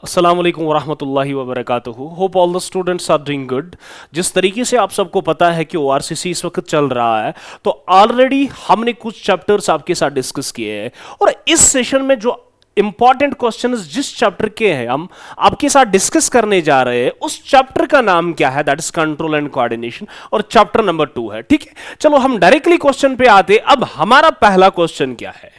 अस्सलाम वालेकुम वरहमतुल्लाहि वबरकातुहू। Hope all the students are doing good. जिस तरीके से आप सबको पता है कि ओआरसीसी इस वक्त चल रहा है, तो ऑलरेडी हमने कुछ चैप्टर्स आपके साथ डिस्कस किए हैं और इस सेशन में जो इंपॉर्टेंट क्वेश्चन जिस चैप्टर के हैं हम आपके साथ डिस्कस करने जा रहे हैं, उस चैप्टर का नाम क्या है? That is control and coordination और चैप्टर नंबर 2 है। ठीक है, चलो हम डायरेक्टली क्वेश्चन पे आते। अब हमारा पहला क्वेश्चन क्या है?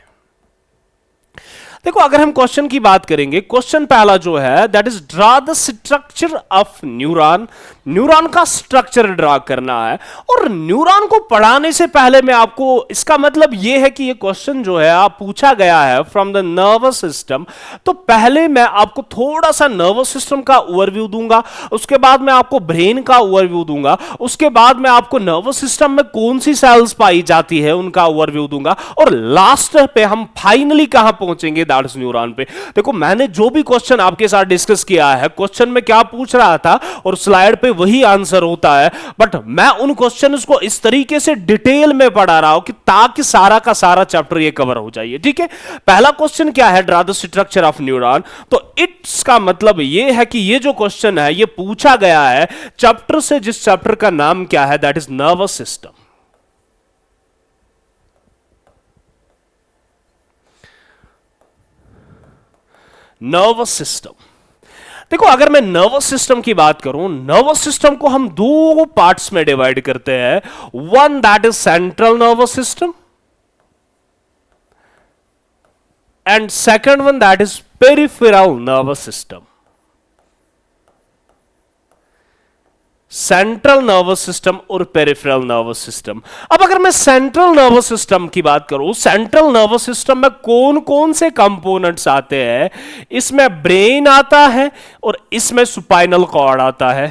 देखो, अगर हम क्वेश्चन की बात करेंगे, क्वेश्चन पहला जो है that is draw the structure of neuron. Neuron का स्ट्रक्चर ड्रा करना है। और न्यूरॉन को पढ़ाने से पहले मैं आपको, इसका मतलब यह है कि ये क्वेश्चन जो है आप पूछा गया है फ्रॉम द नर्वस सिस्टम, तो पहले मैं आपको थोड़ा सा नर्वस सिस्टम का ओवरव्यू दूंगा, उसके बाद मैं आपको ब्रेन का ओवरव्यू दूंगा, उसके बाद मैं आपको नर्वस सिस्टम में कौन सी सेल्स पाई जाती है उनका ओवरव्यू दूंगा, और लास्ट पे हम फाइनली कहां पहुंचेंगे? न्यूरॉन पे। देखो, मैंने जो भी क्वेश्चन आपके साथ डिस्कस किया है, क्वेश्चन में क्या पूछ रहा था और स्लाइड पे वही आंसर होता है, बट मैं उन क्वेश्चंस को इस तरीके से डिटेल में पढ़ा रहा हूं कि ताकि सारा का सारा चैप्टर ये कवर हो जाए। ठीक है, पहला क्वेश्चन क्या है? Draw the structure of neuron. तो इट्स का मतलब ये है कि ये जो क्वेश्चन है ये पूछा गया है चैप्टर से, जिस चैप्टर का नाम क्या है? That is nervous system. Nervous system. देखो, अगर मैं नर्वस सिस्टम की बात करूं, नर्वस सिस्टम को हम दो पार्ट्स में डिवाइड करते हैं। One that is central nervous system and second one that is peripheral nervous system. Central nervous system और पेरिफेरल नर्वस सिस्टम। अब अगर मैं सेंट्रल नर्वस सिस्टम की बात करूं, सेंट्रल नर्वस सिस्टम में कौन कौन से कंपोनेंट्स आते हैं? इसमें ब्रेन आता है और इसमें स्पाइनल कॉर्ड आता है।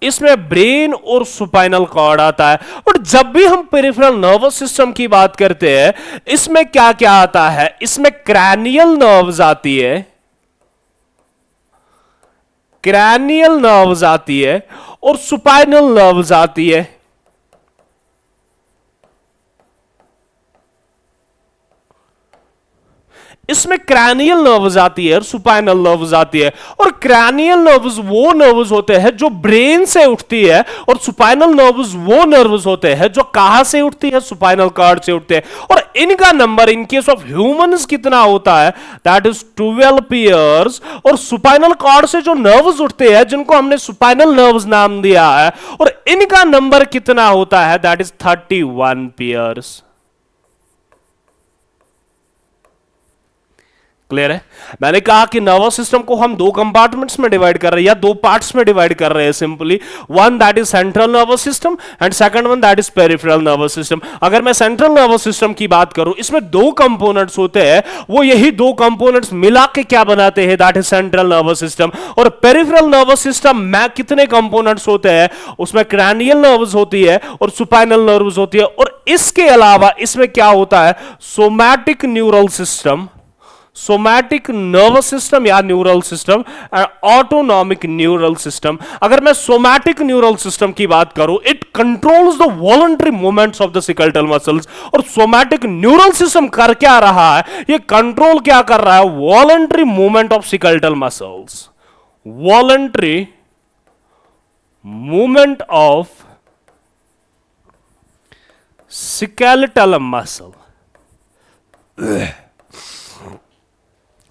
इसमें ब्रेन और स्पाइनल कॉर्ड आता है। और जब भी हम पेरिफेरल नर्वस सिस्टम की बात करते हैं, इसमें क्या क्या आता है? इसमें क्रैनियल नर्व्स आती है, क्रैनियल नर्व्स आती है और स्पाइनल नर्व्स आती है। इसमें क्रैनियल नर्व्स आती है और स्पाइनल नर्व्स आती है। और क्रैनियल नर्व्स वो नर्व्स होते हैं जो ब्रेन से उठती है, और स्पाइनल नर्व्स वो नर्व्स होते हैं जो कहां से उठती है? स्पाइनल कॉर्ड से उठते हैं। और इनका number in case of humans कितना होता है? That is 12 pairs. और स्पाइनल कॉर्ड से जो नर्व्स उठते हैं, जिनको हमने स्पाइनल नर्व्स नाम दिया है, और इनका नंबर कितना होता है? That is 31 pairs. क्लियर है? मैंने कहा कि नर्वस सिस्टम को हम दो कंपार्टमेंट्स में डिवाइड कर रहे हैं या दो पार्ट्स में डिवाइड कर रहे हैं simply. One that is central nervous system and second one that is peripheral nervous system. अगर मैं सेंट्रल नर्वस सिस्टम की बात करूं, इसमें दो कंपोनेंट्स होते हैं, वो यही दो कंपोनेंट्स मिला के क्या बनाते हैं? That is central nervous system. और पेरिफेरल नर्वस सिस्टम में कितने कंपोनेंट्स होते हैं? उसमें क्रैनियल नर्व्स होती है और स्पाइनल नर्व्स होती है। और इसके अलावा इसमें क्या होता है? Somatic neural system, somatic nervous system या neural system, autonomic neural system. अगर मैं सोमैटिक न्यूरल सिस्टम की बात करूं, it controls the voluntary movements of the skeletal muscles. और सोमैटिक न्यूरल सिस्टम कर क्या रहा है? ये कंट्रोल क्या कर रहा है? Voluntary movement of skeletal muscles, voluntary movement of skeletal muscle,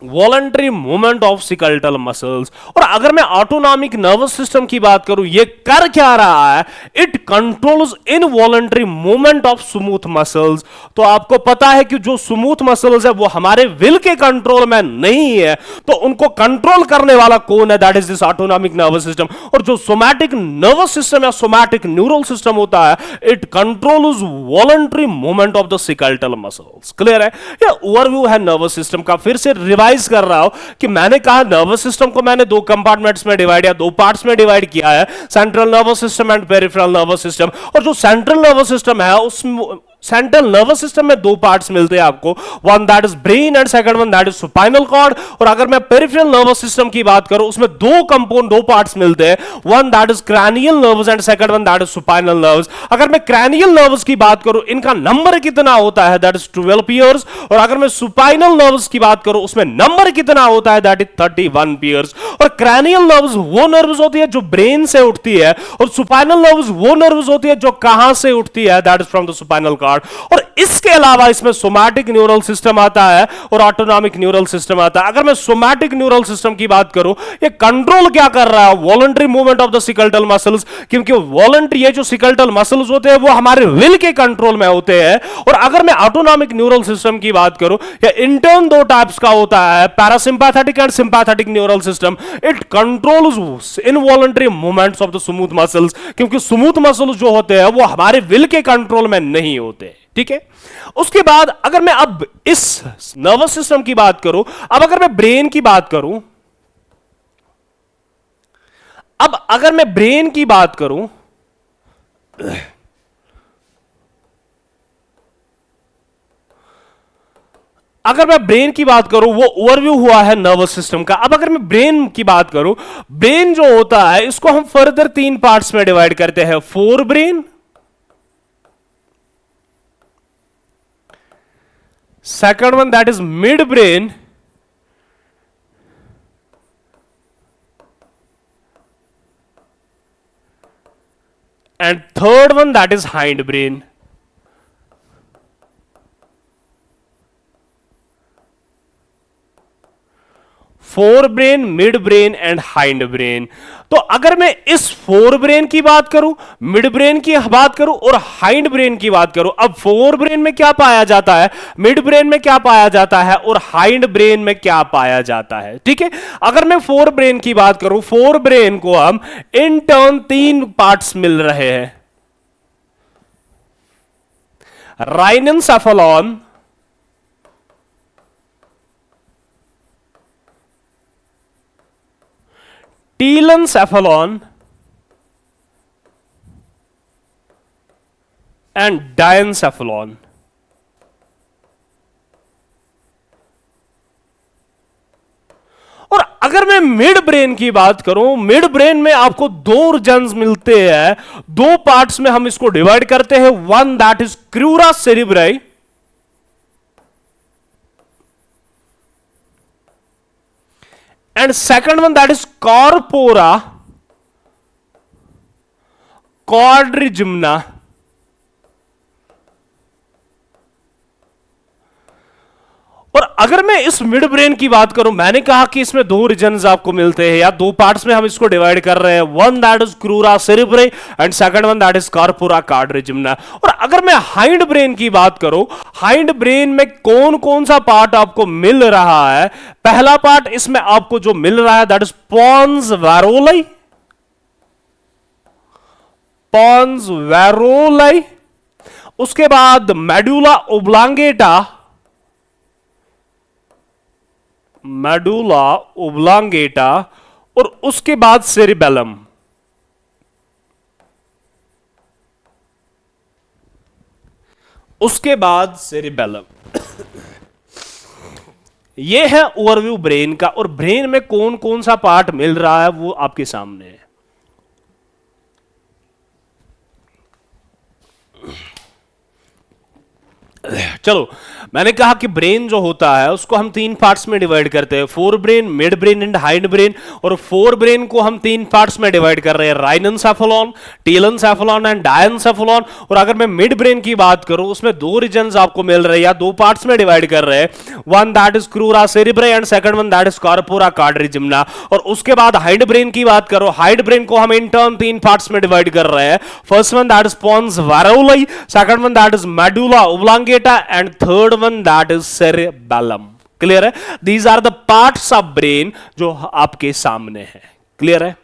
voluntary movement of skeletal muscles. और अगर मैं ऑटोनॉमिक नर्वस सिस्टम की बात करूं, ये कर क्या रहा है? It controls involuntary movement of smooth muscles. तो आपको पता है कि जो स्मूथ मसल्स है वो हमारे विल के कंट्रोल में नहीं है, तो उनको कंट्रोल करने वाला कौन है? That is this autonomic nervous system. और जो सोमैटिक नर्वस सिस्टम या सोमैटिक न्यूरल सिस्टम होता है, it controls voluntary movement of the skeletal muscles. Clear है? ये ओवरव्यू है नर्वस सिस्टम का। फिर से रिवाइज कर रहा हूं कि मैंने कहा नर्वस सिस्टम को मैंने दो कंपार्टमेंट्स में डिवाइड या दो पार्ट्स में डिवाइड किया है, central nervous system and peripheral nervous system. और जो सेंट्रल नर्वस सिस्टम है, उसमें सेंट्रल नर्वस सिस्टम में दो पार्ट्स मिलते हैं आपको, one that is brain and second one that is spinal cord. और अगर मैं पेरिफेरल नर्वस सिस्टम की बात करूं, उसमें दो कंपोनेंट, दो पार्ट्स मिलते हैं, one that is cranial nerves and second one that is spinal nerves. अगर मैं क्रैनियल नर्व्स की बात करूं, इनका नंबर कितना होता है, दैट इज 12 पेयर्स। और अगर मैं स्पाइनल नर्व्स की बात करूं, उसमें नंबर कितना होता है, दैट इज 31 पेयर्स। और क्रैनियल नर्व्स वो नर्व्स होती है जो ब्रेन से उठती है, और स्पाइनल नर्व्स वो नर्व्स होती है जो कहां से उठती है, that is from the spinal cord. और इसके अलावा इसमें सोमैटिक न्यूरल सिस्टम आता है और ऑटोनॉमिक न्यूरल सिस्टम आता है। अगर मैं सोमैटिक न्यूरल सिस्टम की बात करूं, ये कंट्रोल क्या कर रहा है, voluntary movement of the skeletal muscles, क्योंकि वॉलंटरी ये जो सिकल्टल मसल्स होते हैं वो हमारे विल के कंट्रोल में होते हैं। और अगर मैं ऑटोनॉमिक न्यूरल सिस्टम की बात करूं, ये इंटर्न दो टाइप्स का होता है, parasympathetic and sympathetic neural system. It controls involuntary movements of the smooth muscles, क्योंकि स्मूथ मसल्स जो होते हैं वो हमारे विल के कंट्रोल में नहीं होते। ठीक है, उसके बाद अगर मैं अब इस नर्वस सिस्टम की बात करूं, अब अगर मैं ब्रेन की बात करूं, अब अगर मैं ब्रेन की बात करूं, अगर मैं ब्रेन की बात करूं, वो ओवरव्यू हुआ है नर्वस सिस्टम का। अब अगर मैं ब्रेन की बात करूं, ब्रेन जो होता है इसको हम फर्दर तीन पार्ट्स में डिवाइड करते हैं, fore brain, second one that is midbrain, and third one that is hindbrain. Fore brain, mid brain and hind brain. तो अगर मैं इस फोर ब्रेन की बात करूं, मिड ब्रेन की बात करूं और हाइंड ब्रेन की बात करूं, अब फोर ब्रेन में क्या पाया जाता है, मिड ब्रेन में क्या पाया जाता है और हाइंड ब्रेन में क्या पाया जाता है। ठीक है, अगर मैं फोर ब्रेन की बात करूं, फोर ब्रेन को हम इन टर्न तीन पार्ट्स मिल रहे हैं, राइनेंसेफेलॉन, telencephalon and diencephalon। और अगर मैं मिड ब्रेन की बात करूं, मिड ब्रेन में आपको दो रीजन्स मिलते हैं, दो पार्ट्स में हम इसको डिवाइड करते हैं, one that is crura cerebri and second one that is corpora quadrigemna। और अगर मैं इस मिड ब्रेन की बात करूं, मैंने कहा कि इसमें दो रीजन्स आपको मिलते हैं या दो पार्ट्स में हम इसको डिवाइड कर रहे हैं, one that is crura cerebri and second one that is corpora quadrigemna। और अगर मैं हाइंड ब्रेन की बात करूं, हाइंड ब्रेन में कौन कौन सा पार्ट आपको मिल रहा है, पहला पार्ट इसमें आपको जो मिल रहा है दैट इज पॉन्स वैरोलाई, पॉन्स वैरोलाई। उसके बाद मेडुला ओब्लांगेटा, मेडुला ओब्लांगेटा, और उसके बाद सेरिबेलम। उसके बाद सेरिबेलम। यह है ओवरव्यू ब्रेन का, और ब्रेन में कौन कौन सा पार्ट मिल रहा है वो आपके सामने है। चलो, मैंने कहा कि ब्रेन जो होता है उसको हम तीन पार्ट्स में डिवाइड करते हैं, fore brain, mid brain and hind brain. और फोर ब्रेन को हम तीन पार्ट्स में डिवाइड कर रहे हैं, राइनेंसेफेलॉन, टेलेंसेफेलॉन एंड डायनसेफेलॉन। और अगर मैं मिड ब्रेन की बात करूं, उसमें दो रीजन्स आपको मिल रहे हैं या दो पार्ट्स में डिवाइड कर रहे हैं, one that is crura cerebri and second one that is corpora quadrigemna। और उसके बाद हाइंड ब्रेन की बात करो, हाइंड ब्रेन को हम इन टर्न तीन पार्ट्स में डिवाइड कर रहे हैं, first one that is pons varolii, second one that is medulla oblongata and third one that is cerebellum। क्लियर है, these are the parts of brain जो आपके सामने है। क्लियर है,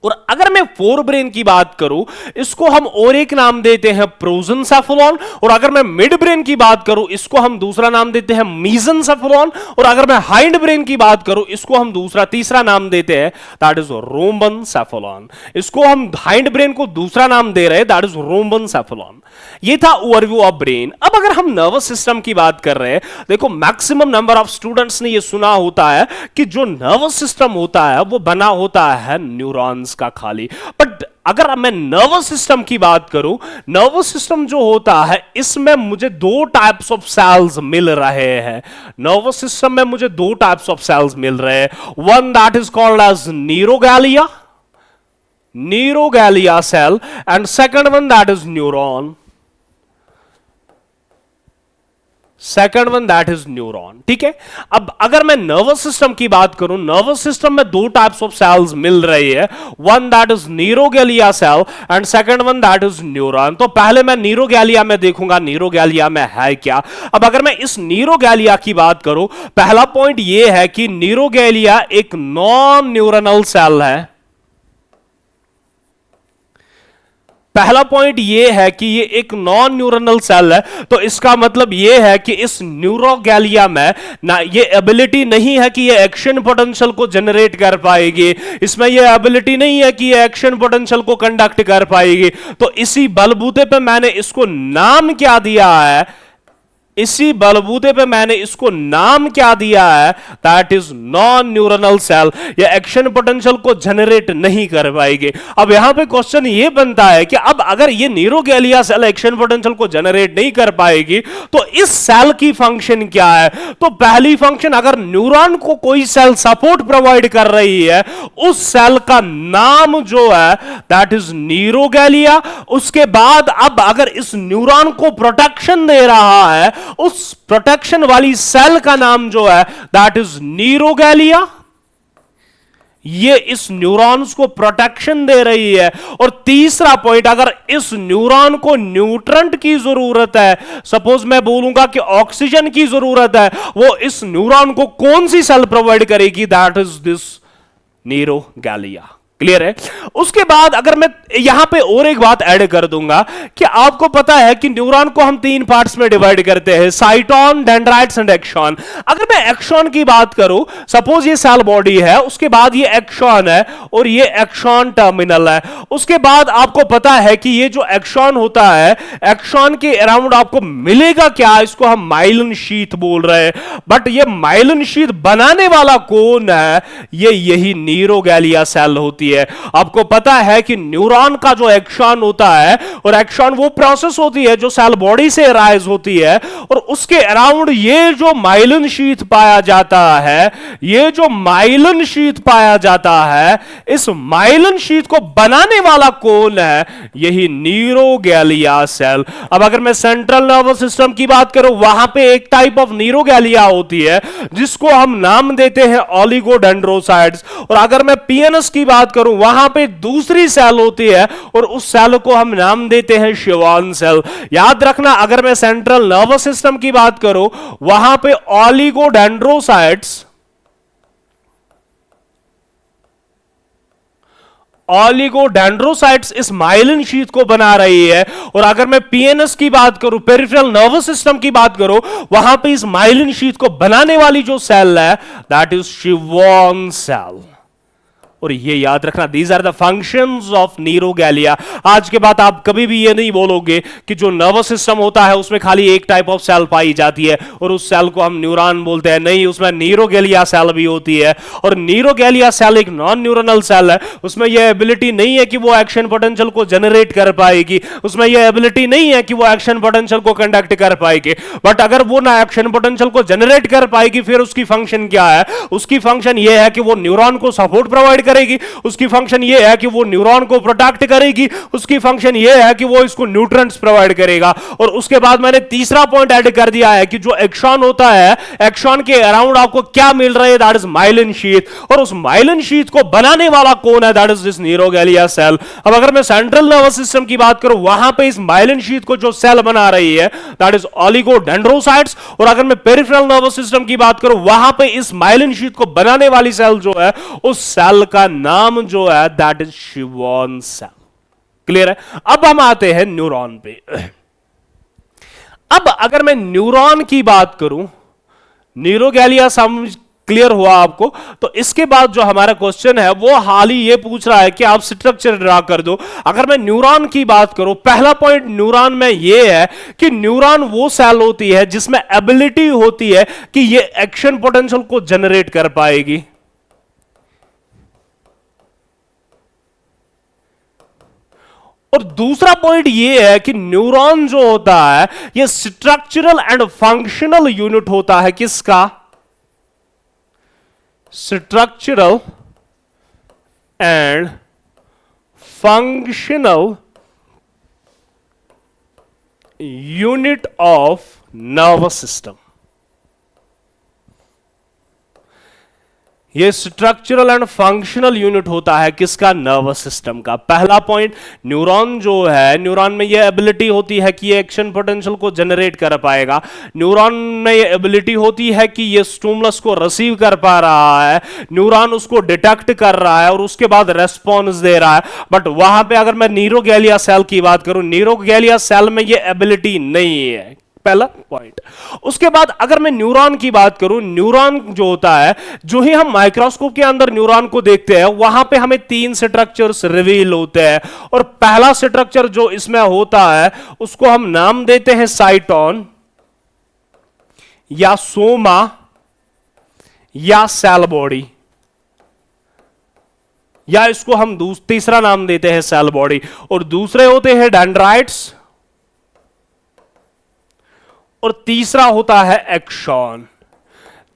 और अगर मैं फोर ब्रेन की बात करूं, इसको हम और एक नाम देते हैं प्रोजेंसेफेलॉन, और अगर मैं मिड ब्रेन की बात करूं, इसको हम दूसरा नाम देते हैं मीजेंसेफेलॉन, और अगर मैं हाइंड ब्रेन की बात करूं, इसको हम तीसरा नाम देते हैं, दैट इज रोम्बेनसेफेलॉन। इसको हम हाइंड ब्रेन को दूसरा नाम दे रहे हैं, दैट इज रोम्बेनसेफेलॉन। ये था ओवरव्यू ऑफ ब्रेन। अब अगर हम नर्वस सिस्टम की बात कर रहे हैं, देखो मैक्सिमम नंबर ऑफ स्टूडेंट्स ने ये सुना होता है कि जो नर्वस सिस्टम होता है वो बना होता है न्यूरॉन्स का खाली। बट अगर मैं नर्वस सिस्टम की बात करूं, नर्वस सिस्टम जो होता है इसमें मुझे दो टाइप्स ऑफ सेल्स मिल रहे हैं। नर्वस सिस्टम में मुझे दो टाइप्स ऑफ सेल्स मिल रहे हैं। One that is called as neuroglia cell, and second one that is neuron. ठीक है। अब अगर मैं नर्वस सिस्टम की बात करूं, नर्वस सिस्टम में दो टाइप्स ऑफ सेल्स मिल रही है, one that is neuroglia cell and second one that is neuron. तो पहले मैं न्यूरोगैलिया में देखूंगा न्यूरोगैलिया में है क्या। अब अगर मैं इस न्यूरोगैलिया की बात करूं, पहला पॉइंट यह है कि न्यूरोगैलिया एक नॉन न्यूरोनल सेल है। पहला पॉइंट यह है कि ये एक नॉन न्यूरोनल सेल है। तो इसका मतलब यह है कि इस न्यूरोगैलिया में ना ये एबिलिटी नहीं है कि ये एक्शन पोटेंशियल को जनरेट कर पाएगी, इसमें ये एबिलिटी नहीं है कि ये एक्शन पोटेंशियल को कंडक्ट कर पाएगी। तो इसी बलबूते पे मैंने इसको नाम क्या दिया है, इसी बलबूते पे मैंने इसको नाम क्या दिया है, that is non neuronal cell. ये एक्शन पोटेंशियल को जनरेट नहीं कर पाएगी। अब यहां पे क्वेश्चन ये बनता है कि अब अगर ये न्यूरोगैलिया सेल एक्शन पोटेंशियल को जनरेट नहीं कर पाएगी तो इस सेल की फंक्शन क्या है। तो पहली फंक्शन, अगर न्यूरॉन को कोई सेल सपोर्ट प्रोवाइड कर रही है, उस सेल का नाम जो है दैट इज न्यूरोगैलिया। उसके बाद अब अगर इस न्यूरॉन को प्रोटेक्शन दे रहा है, उस प्रोटेक्शन वाली सेल का नाम जो है दैट इज न्यूरोगैलिया। ये इस न्यूरॉन्स को प्रोटेक्शन दे रही है। और तीसरा पॉइंट, अगर इस न्यूरॉन को न्यूट्रंट की जरूरत है, सपोज मैं बोलूंगा कि ऑक्सीजन की जरूरत है, वो इस न्यूरॉन को कौन सी सेल प्रोवाइड करेगी, दैट इज दिस न्यूरोगैलिया। क्लियर है। उसके बाद अगर मैं यहां पे और एक बात ऐड कर दूंगा कि आपको पता है कि न्यूरॉन को हम तीन पार्ट्स में डिवाइड करते हैं, साइटॉन, डेंड्राइट्स एंड एक्सॉन। अगर मैं एक्सॉन की बात करूं, सपोज ये सेल बॉडी है, उसके बाद ये एक्सॉन है और ये एक्सॉन टर्मिनल है। उसके बाद आपको पता है कि ये जो एक्सॉन होता है, एक्सॉन के अराउंड आपको मिलेगा क्या, इसको हम माइलिन शीथ बोल रहे हैं। बट ये माइलिन शीथ बनाने वाला कौन है, ये यही न्यूरोगैलिया सेल होती है। आपको पता है कि न्यूरॉन का जो एक्सॉन होता है, और एक्सॉन वो प्रोसेस होती है जो सेल बॉडी से राइज होती है, और उसके अराउंड ये जो माइलिन शीथ पाया जाता है, ये जो माइलिन शीथ पाया जाता है, इस माइलिन शीथ को बनाने वाला कौन है, यही न्यूरोगैलिया सेल। अब अगर मैं सेंट्रल नर्वस सिस्टम की बात करूं, वहां पे एक टाइप ऑफ न्यूरोगैलिया होती है जिसको हम नाम देते हैं ओलिगोडेंड्रोसाइट्स। और अगर मैं पीएनएस की बात करूं, वहां पे दूसरी सेल होती है और उस सेल को हम नाम देते हैं शिवॉन सेल। याद रखना, अगर मैं सेंट्रल नर्वस सिस्टम की बात करूं, वहां पे ओलिगोडेंड्रोसाइट्स इस माइलिन शीथ को बना रही है। और अगर मैं पीएनएस की बात करूं, पेरिफेरल नर्वस सिस्टम की बात करूं, वहां पे इस माइलिन शीथ को बनाने वाली जो सेल है दैट इज शिवॉन सेल। और ये याद रखना, these are the functions of neuroglia. आज के बाद आप कभी भी ये नहीं बोलोगे कि जो नर्वस सिस्टम होता है उसमें खाली एक टाइप ऑफ सेल पाई जाती है और उस सेल को हम न्यूरॉन बोलते हैं। नहीं, उसमें न्यूरोगैलिया सेल भी होती है। और न्यूरोगैलिया सेल एक नॉन न्यूरोनल सेल है, उसमें यह एबिलिटी नहीं है कि वो एक्शन पोटेंशियल को जनरेट कर पाएगी, उसमें यह एबिलिटी नहीं है कि वो एक्शन पोटेंशियल को कंडक्ट कर पाएगी। बट अगर वो ना एक्शन पोटेंशियल को जनरेट कर पाएगी, फिर उसकी फंक्शन क्या है, उसकी फंक्शन यह है कि वो न्यूरॉन को सपोर्ट प्रोवाइड करेगी, उसकी फंक्शन यह है कि वो न्यूरॉन को प्रोटेक्ट करेगी, उसकी फंक्शन यह है कि वो इसको न्यूट्रिएंट्स प्रोवाइड करेगा। और उसके बाद मैंने तीसरा पॉइंट ऐड कर दिया है कि जो एक्सॉन होता है, एक्सॉन के अराउंड आपको क्या मिल रहा है, दैट इज माइलिन शीथ। और उस माइलिन शीथ को बनाने वाला कौन है, दैट इज दिस न्यूरोगैलिया सेल। अब अगर मैं सेंट्रल नर्वस सिस्टम की बात करूं, वहां पे इस माइलिन शीथ को जो सेल बना रही है दैट इज ओलिगोडेंड्रोसाइट्स। और अगर मैं पेरिफेरल नर्वस सिस्टम की बात करूं, वहां पे इस माइलिन शीथ को बनाने वाली सेल जो है, उस सेल का का नाम जो है दैट इज शिवॉन सेल। क्लियर है? अब हम आते हैं न्यूरॉन पे। अब अगर मैं न्यूरॉन की बात करूं, न्यूरोगैलिया समझ क्लियर हुआ आपको? तो इसके बाद जो हमारा क्वेश्चन है वो हाल ही ये पूछ रहा है कि आप स्ट्रक्चर ड्रा कर दो। अगर मैं न्यूरॉन की बात करूं, पहला पॉइंट न्यूरॉन में ये है कि न्यूरॉन वो सेल होती है जिसमें एबिलिटी होती है कि ये एक्शन पोटेंशियल को जनरेट कर पाएगी। और दूसरा पॉइंट ये है कि न्यूरॉन जो होता है ये स्ट्रक्चरल एंड फंक्शनल यूनिट होता है। किसका? Structural and functional unit of nervous system. ये स्ट्रक्चरल एंड फंक्शनल यूनिट होता है किसका? नर्वस सिस्टम का। पहला पॉइंट, न्यूरॉन जो है, न्यूरॉन में ये एबिलिटी होती है कि ये एक्शन पोटेंशियल को जनरेट कर पाएगा। न्यूरॉन में ये एबिलिटी होती है कि ये स्टिमुलस को रिसीव कर पा रहा है, न्यूरॉन उसको डिटेक्ट कर रहा है और उसके बाद रेस्पॉन्स दे रहा है। बट वहां पे अगर मैं न्यूरोगैलिया सेल की बात करूं, न्यूरोगैलिया सेल में ये एबिलिटी नहीं है। पहला पॉइंट। उसके बाद अगर मैं न्यूरॉन की बात करूं, न्यूरॉन जो होता है, जो ही हम माइक्रोस्कोप के अंदर न्यूरॉन को देखते हैं वहां पे हमें 3 स्ट्रक्चर्स रिवील होते हैं। और पहला स्ट्रक्चर जो इसमें होता है उसको हम नाम देते हैं साइटोन या सोमा या सेल बॉडी, या इसको हम तीसरा नाम देते हैं सेल बॉडी। और दूसरे होते हैं डेंड्राइट्स और तीसरा होता है एक्सॉन।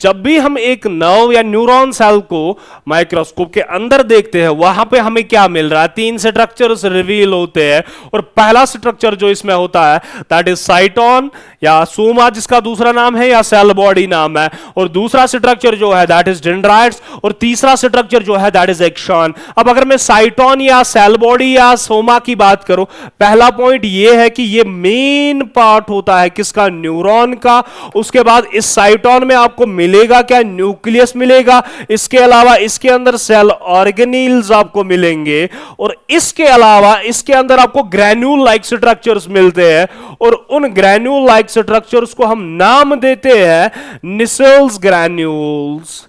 जब भी हम एक नर्व या न्यूरॉन सेल को माइक्रोस्कोप के अंदर देखते हैं वहां पे हमें क्या मिल रहा है? 3 स्ट्रक्चर्स रिवील होते हैं। और पहला स्ट्रक्चर जो इसमें होता है दैट इज साइटोन या सोमा, जिसका दूसरा नाम है, या सेल बॉडी नाम है। और दूसरा स्ट्रक्चर जो है दैट इज डेंड्राइट्स और तीसरा स्ट्रक्चर जो है दैट इज एक्सॉन। अब अगर मैं साइटोन या सेल बॉडी या सोमा की बात करूं, पहला पॉइंट यह है कि ये मेन पार्ट होता है किसका? न्यूरॉन का। उसके बाद इस साइटोन में आपको मिलेगा क्या? न्यूक्लियस मिलेगा। इसके अलावा इसके अंदर सेल ऑर्गेनील्स आपको मिलेंगे और इसके अलावा इसके अंदर आपको ग्रैन्यूल लाइक स्ट्रक्चर्स मिलते हैं। और उन ग्रैन्यूल लाइक स्ट्रक्चर्स को हम नाम देते हैं निसेल्स ग्रैन्यूल्स।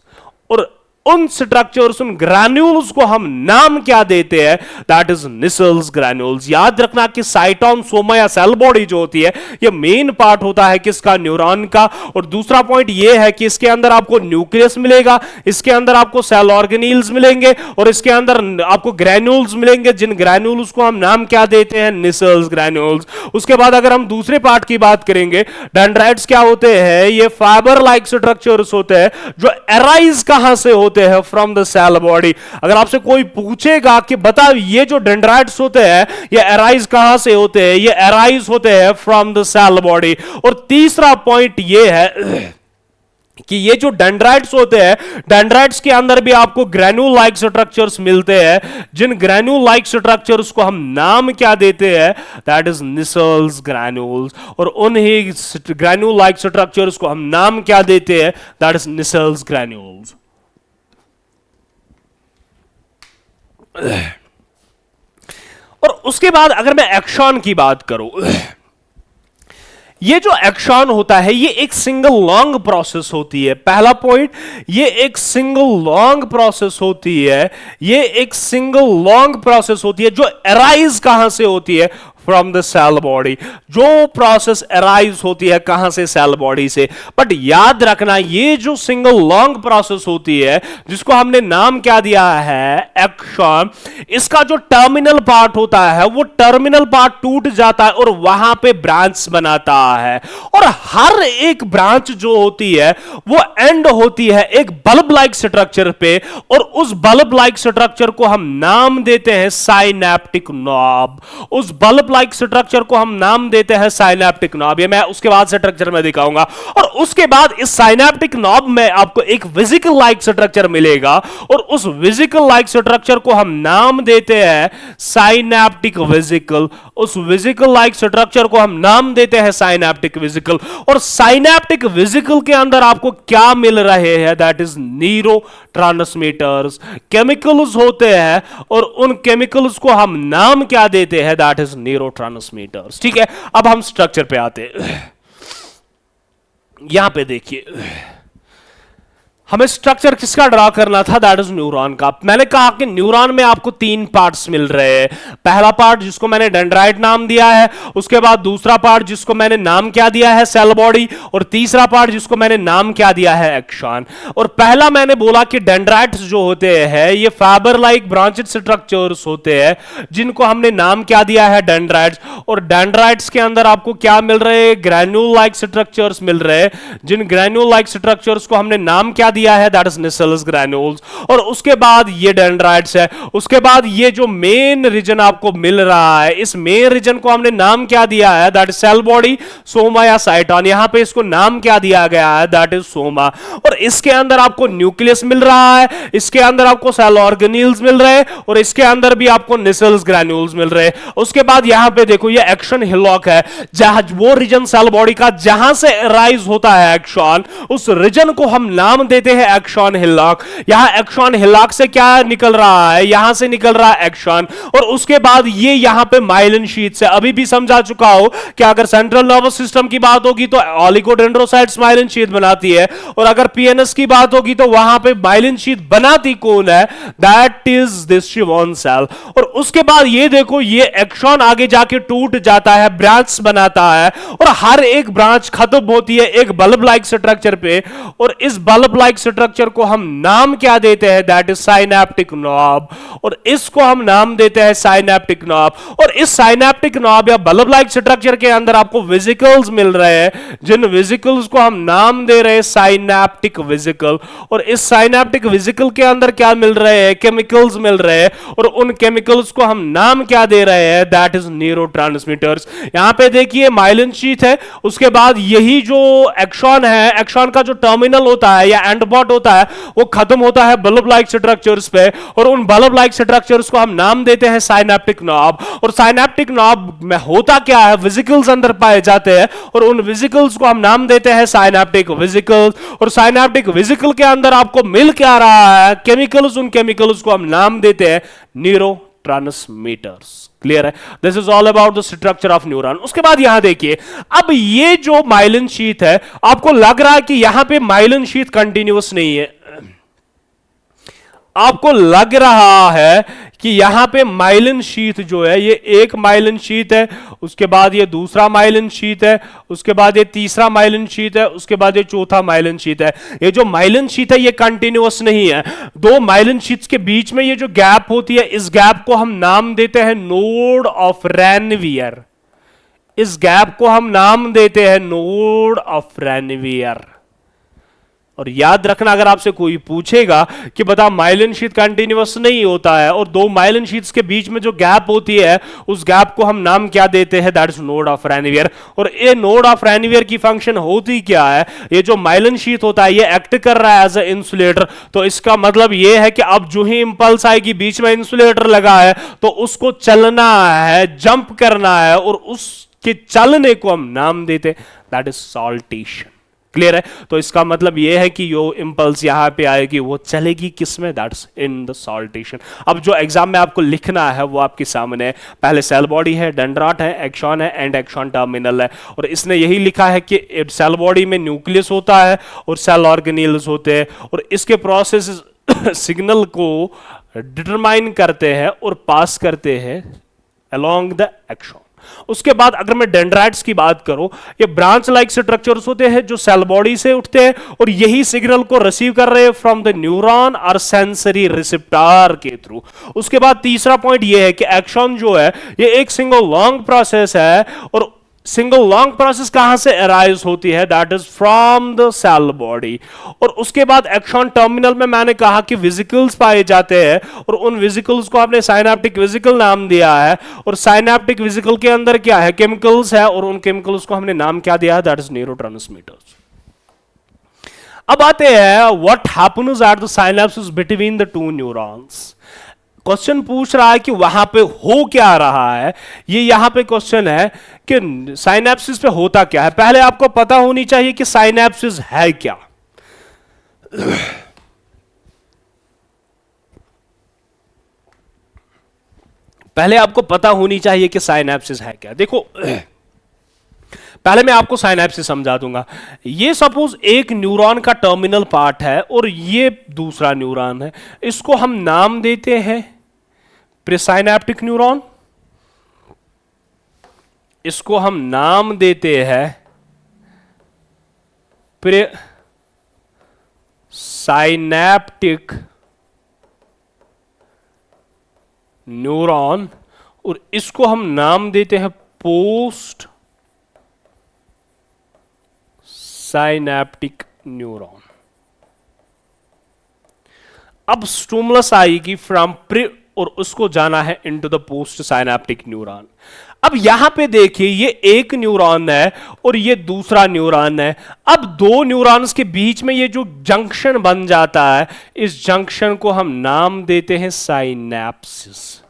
और उन स्ट्रक्चर्स, उन ग्रैन्यूल्स को हम नाम क्या देते हैं? That is Nissl's granules. याद रखना कि साइटोन, सोमा या सेल बॉडी जो होती है ये मेन पार्ट होता है किसका? न्यूरॉन का। और दूसरा पॉइंट ये है कि इसके अंदर आपको न्यूक्लियस मिलेगा, इसके अंदर आपको सेल ऑर्गेनील्स मिलेंगे और इसके अंदर आपको ग्रैन्यूल्स मिलेंगे, जिन ग्रैन्यूल्स को हम नाम क्या देते हैं? निसेल्स ग्रैन्यूल्स। उसके बाद अगर हम दूसरे पार्ट की बात करेंगे, डेंड्राइट्स क्या होते हैं? ये फाइबर लाइक स्ट्रक्चर्स होते हैं जो अराइज कहां से होते हैं? From the cell body. अगर आपसे कोई पूछेगा कि बता ये जो डेंड्राइट्स होते हैं ये अराइज कहां से होते हैं? ये अराइज होते हैं फ्रॉम द सेल बॉडी। और तीसरा पॉइंट ये है कि ये जो डेंड्राइट्स होते हैं, डेंड्राइट्स के अंदर भी आपको ग्रैन्यूल लाइक स्ट्रक्चर्स मिलते हैं, जिन ग्रैन्यूल लाइक स्ट्रक्चर्स को हम नाम क्या देते हैं? That is Nissl's granules. और उन्हीं ग्रैन्यूल लाइक स्ट्रक्चर्स को हम नाम क्या देते हैं? That is Nissl's granules. और उसके बाद अगर मैं एक्सॉन की बात करूं, ये जो एक्सॉन होता है ये एक सिंगल लॉन्ग प्रोसेस होती है। पहला पॉइंट, ये एक सिंगल लॉन्ग प्रोसेस होती है। ये एक सिंगल लॉन्ग प्रोसेस होती है जो अराइज कहां से होती है? From the cell body. जो प्रोसेस अराइज होती है कहां से? सेल बॉडी से। बट याद रखना ये जो सिंगल लॉन्ग प्रोसेस होती है जिसको हमने नाम क्या दिया है? एक्सॉन। इसका जो टर्मिनल पार्ट होता है वो टर्मिनल पार्ट टूट जाता है और वहां पे ब्रांच बनाता है। और हर एक ब्रांच जो होती है वो एंड होती है एक बल्ब लाइक स्ट्रक्चर पे। और उस बल्ब लाइक स्ट्रक्चर को हम नाम देते हैं साइनेप्टिक नॉब। उस बल्ब लाइक स्ट्रक्चर को हम नाम देते हैं साइनेप्टिक नॉब। ये मैं उसके बाद स्ट्रक्चर में दिखाऊंगा। और उसके बाद इस साइनेप्टिक नॉब में आपको एक वेसिकल लाइक स्ट्रक्चर मिलेगा और उस वेसिकल लाइक स्ट्रक्चर को हम नाम देते हैं साइनेप्टिक वेसिकल। उस वेसिकल लाइक स्ट्रक्चर को हम नाम देते हैं साइनेप्टिक वेसिकल। और साइनेप्टिक वेसिकल के अंदर आपको क्या मिल रहे हैं? That is neuro transmitters chemicals होते हैं, और उन केमिकल्स को हम नाम क्या देते हैं, दैट इज न्यूरोट्रांसमीटर्स। ठीक है, अब हम स्ट्रक्चर पे आते हैं। यहां पे देखिए, हमें स्ट्रक्चर किसका ड्रा करना था, दैट इज न्यूरॉन का। मैंने कहा कि न्यूरॉन में आपको तीन पार्ट्स मिल रहे हैं। पहला पार्ट जिसको मैंने डेंड्राइट नाम दिया है, उसके बाद दूसरा पार्ट जिसको मैंने नाम क्या दिया है, सेल बॉडी, और तीसरा पार्ट जिसको मैंने नाम क्या दिया है, एक्सॉन। और पहला मैंने बोला कि डेंड्राइट्स जो होते हैं ये फाइबर लाइक ब्रांचेड स्ट्रक्चर्स होते हैं, जिनको हमने नाम क्या दिया है, डेंड्राइट्स। और डेंड्राइट्स के अंदर आपको क्या मिल रहे हैं, ग्रैन्यूल लाइक स्ट्रक्चर्स मिल रहे हैं, जिन ग्रैन्यूल लाइक स्ट्रक्चर्स को हमने नाम क्या दिया है, दैट इज निसेल्स ग्रैन्यूल्स। और उसके बाद ये डेंड्राइट्स है। उसके बाद ये जो मेन रीजन आपको मिल रहा है, इस मेन रीजन को हमने नाम क्या दिया है, that is cell body, soma या साइटॉन। यहां पे इसको नाम क्या दिया गया है, दैट इज सोमा। और इसके अंदर आपको न्यूक्लियस मिल रहा है, इसके अंदर आपको सेल ऑर्गेनील्स मिल रहे हैं, और इसके अंदर भी आपको निसेल्स ग्रैन्यूल्स मिल रहे हैं। उसके बाद यहां पे देखो, ये एक्शन हिलॉक है, जहां वो रीजन सेल बॉडी का जहां से राइज होता है एक्सॉन, उस रीजन को हम नाम देते हैं एक्सॉन हिलॉक। यहां एक्सॉन हिलॉक से क्या निकल रहा है, यहां से निकल रहा है एक्सॉन। और उसके बाद ये यहां पे माइलिन शीथ से, अभी भी समझा चुका हो कि अगर सेंट्रल नर्वस सिस्टम की बात होगी तो ऑलिगोडेंड्रोसाइट्स माइलिन शीथ बनाती है, और अगर पीएनएस की बात होगी तो वहां पे माइलिन शीथ बनाती कौन है, दैट इज दिस शिवॉन सेल। और उसके बाद ये देखो, ये एक्सॉन आगे जाके टूट जाता है, ब्रांच बनाता है, और हर एक ब्रांच खत्म होती है एक बल्ब लाइक स्ट्रक्चर पे। और इस बल्ब लाइक स्ट्रक्चर को हम नाम क्या देते हैं, दैट इज साइनेप्टिक नॉब। और इसको हम नाम देते हैं साइनेप्टिक नॉब। और इस साइनेप्टिक नॉब या बल्ब लाइक स्ट्रक्चर के अंदर आपको वेसिकल्स मिल रहे हैं, जिन वेसिकल्स को हम नाम दे रहे हैं साइनेप्टिक वेसिकल। और इस साइनेप्टिक वेसिकल के अंदर क्या मिल रहे हैं, केमिकल्स मिल रहे हैं, और उन केमिकल्स को हम नाम क्या दे रहे हैं, दैट इज न्यूरोट्रांसमीटर्स। यहां पे देखिए माइलिन शीथ है, उसके बाद यही जो एक्सॉन है, एक्सॉन का जो टर्मिनल होता है या एंडपॉट होता है, वो खत्म होता है बल्ब लाइक स्ट्रक्चर्स पे, और उन बल्ब लाइक स्ट्रक्चर्स को हम नाम देते हैं साइनेप्टिक नॉब। और साइनेप्टिक नॉब में होता क्या है, वेसिकल्स अंदर पाए जाते हैं, और उन वेसिकल्स को हम नाम देते हैं साइनेप्टिक वेसिकल्स। और साइनेप्टिक वेसिकल के अंदर आपको मिल क्या रहा है, केमिकल्स, उन केमिकल्स को हम नाम देते हैं न्यूरोट्रांसमीटर्स। क्लियर है? This is all about the structure of neuron. उसके बाद यहां देखिए, अब ये जो माइलिन शीथ है, आपको लग रहा है कि यहां पे माइलिन शीथ कंटिन्यूअस नहीं है, आपको लग रहा है कि यहां पे माइलिन शीथ जो है, ये एक माइलिन शीथ है, उसके बाद ये दूसरा माइलिन शीथ है, उसके बाद ये तीसरा माइलिन शीथ है, उसके बाद ये चौथा माइलिन शीथ है। ये जो माइलिन शीथ है ये कंटिन्यूअस नहीं है, दो माइलिन शीथ्स के बीच में ये जो गैप होती है, इस गैप को हम नाम देते हैं नोड ऑफ रैनवियर। इस गैप को हम नाम देते हैं नोड ऑफ रैनवियर। और याद रखना, अगर आपसे कोई पूछेगा कि बता माइलिन शीथ कंटिन्यूअस नहीं होता है, और दो माइलिन शीथ्स के बीच में जो गैप होती है, उस गैप को हम नाम क्या देते हैं, that is node of Ranvier. और ये नोड ऑफ रैनवियर की फंक्शन होती क्या है, ये जो माइलिन शीथ होता है ये एक्ट कर रहा है एज ए इंसुलेटर। तो इसका मतलब ये है कि अब जो ही इंपल्स आएगी, बीच में इंसुलेटर लगा है, तो उसको चलना है, जंप करना है, और उसके चलने को हम नाम देते हैं दैट इज सॉल्टेशन। क्लियर है? तो इसका मतलब यह है कि जो इंपल्स यहां पे आएगी वो चलेगी किस में, दैट्स इन द सॉल्टेशन। अब जो एग्जाम में आपको लिखना है वो आपके सामने है। पहले सेल बॉडी है, डेंड्राट है, एक्सॉन है, एंड एक्सॉन टर्मिनल है। और इसने यही लिखा है कि सेल बॉडी में न्यूक्लियस होता है और सेल ऑर्गेनील्स होते हैं, और इसके प्रोसेस सिग्नल को डिटरमाइन करते हैं और पास करते हैं अलोंग द एक्सॉन। उसके बाद अगर मैं डेंड्राइट्स की बात करूं, ये ब्रांच लाइक स्ट्रक्चर्स होते हैं जो सेल बॉडी से उठते हैं, और यही सिग्नल को रिसीव कर रहे हैं फ्रॉम द न्यूरॉन और सेंसरी रिसेप्टर के थ्रू। उसके बाद तीसरा पॉइंट ये है कि एक्सॉन जो है ये एक सिंगल लॉन्ग प्रोसेस है, और सिंगल लॉन्ग प्रोसेस कहां से अराइज होती है, that is from the cell body. और उसके बाद एक्सॉन टर्मिनल में मैंने कहा कि वेसिकल्स पाए जाते हैं, और उन वेसिकल्स को आपने साइनेप्टिक वेसिकल नाम दिया है। और साइनेप्टिक वेसिकल के अंदर क्या है, केमिकल्स है, और उन केमिकल्स को हमने नाम क्या दिया है, दैट इज न्यूरोट्रांसमीटर्स। अब आते हैं what happens at the synapses between the two neurons. Question पूछ रहा है कि वहां पे हो क्या रहा है, ये यहां पे क्वेश्चन है कि साइनेप्सिस पे होता क्या है। पहले आपको पता होनी चाहिए कि साइनेप्सिस है क्या। पहले आपको पता होनी चाहिए कि साइनैप्सिस है क्या। देखो पहले मैं आपको साइनैप्सिस समझा दूंगा। ये सपोज एक न्यूरॉन का टर्मिनल पार्ट है और ये दूसरा न्यूरॉन है, इसको हम नाम देते हैं प्रीसाइनैप्टिक न्यूरॉन, इसको हम नाम देते हैं प्रीसाइनैप्टिक न्यूरॉन, और इसको हम नाम देते हैं पोस्ट साइनैप्टिक न्यूरॉन। अब स्टिमुलस आएगी फ्रॉम प्री और उसको जाना है into the post synaptic neuron. अब यहां पे देखिए ये एक न्यूरॉन है और ये दूसरा न्यूरॉन है। अब दो न्यूरॉन्स के बीच में ये जो जंक्शन बन जाता है, इस जंक्शन को हम नाम देते हैं साइनैप्सिस।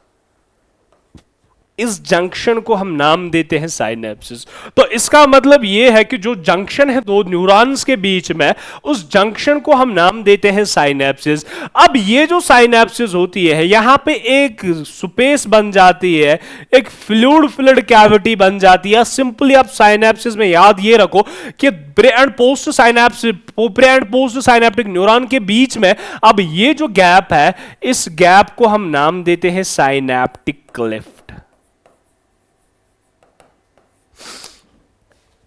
इस जंक्शन को हम नाम देते हैं साइनैप्सिस। तो इसका मतलब यह है कि जो जंक्शन है दो न्यूरॉन्स के बीच में, उस जंक्शन को हम नाम देते हैं साइनैप्सिस। अब ये जो साइनैप्सिस होती है, यहां पे एक स्पेस बन जाती है, एक फ्लूइड कैविटी बन जाती है। सिंपली आप साइनैप्सिस में याद ये रखो कि pre and post synaptic neuron के बीच में अब ये जो गैप है, इस गैप को हम नाम देते हैं साइनैप्टिक क्लेफ्ट,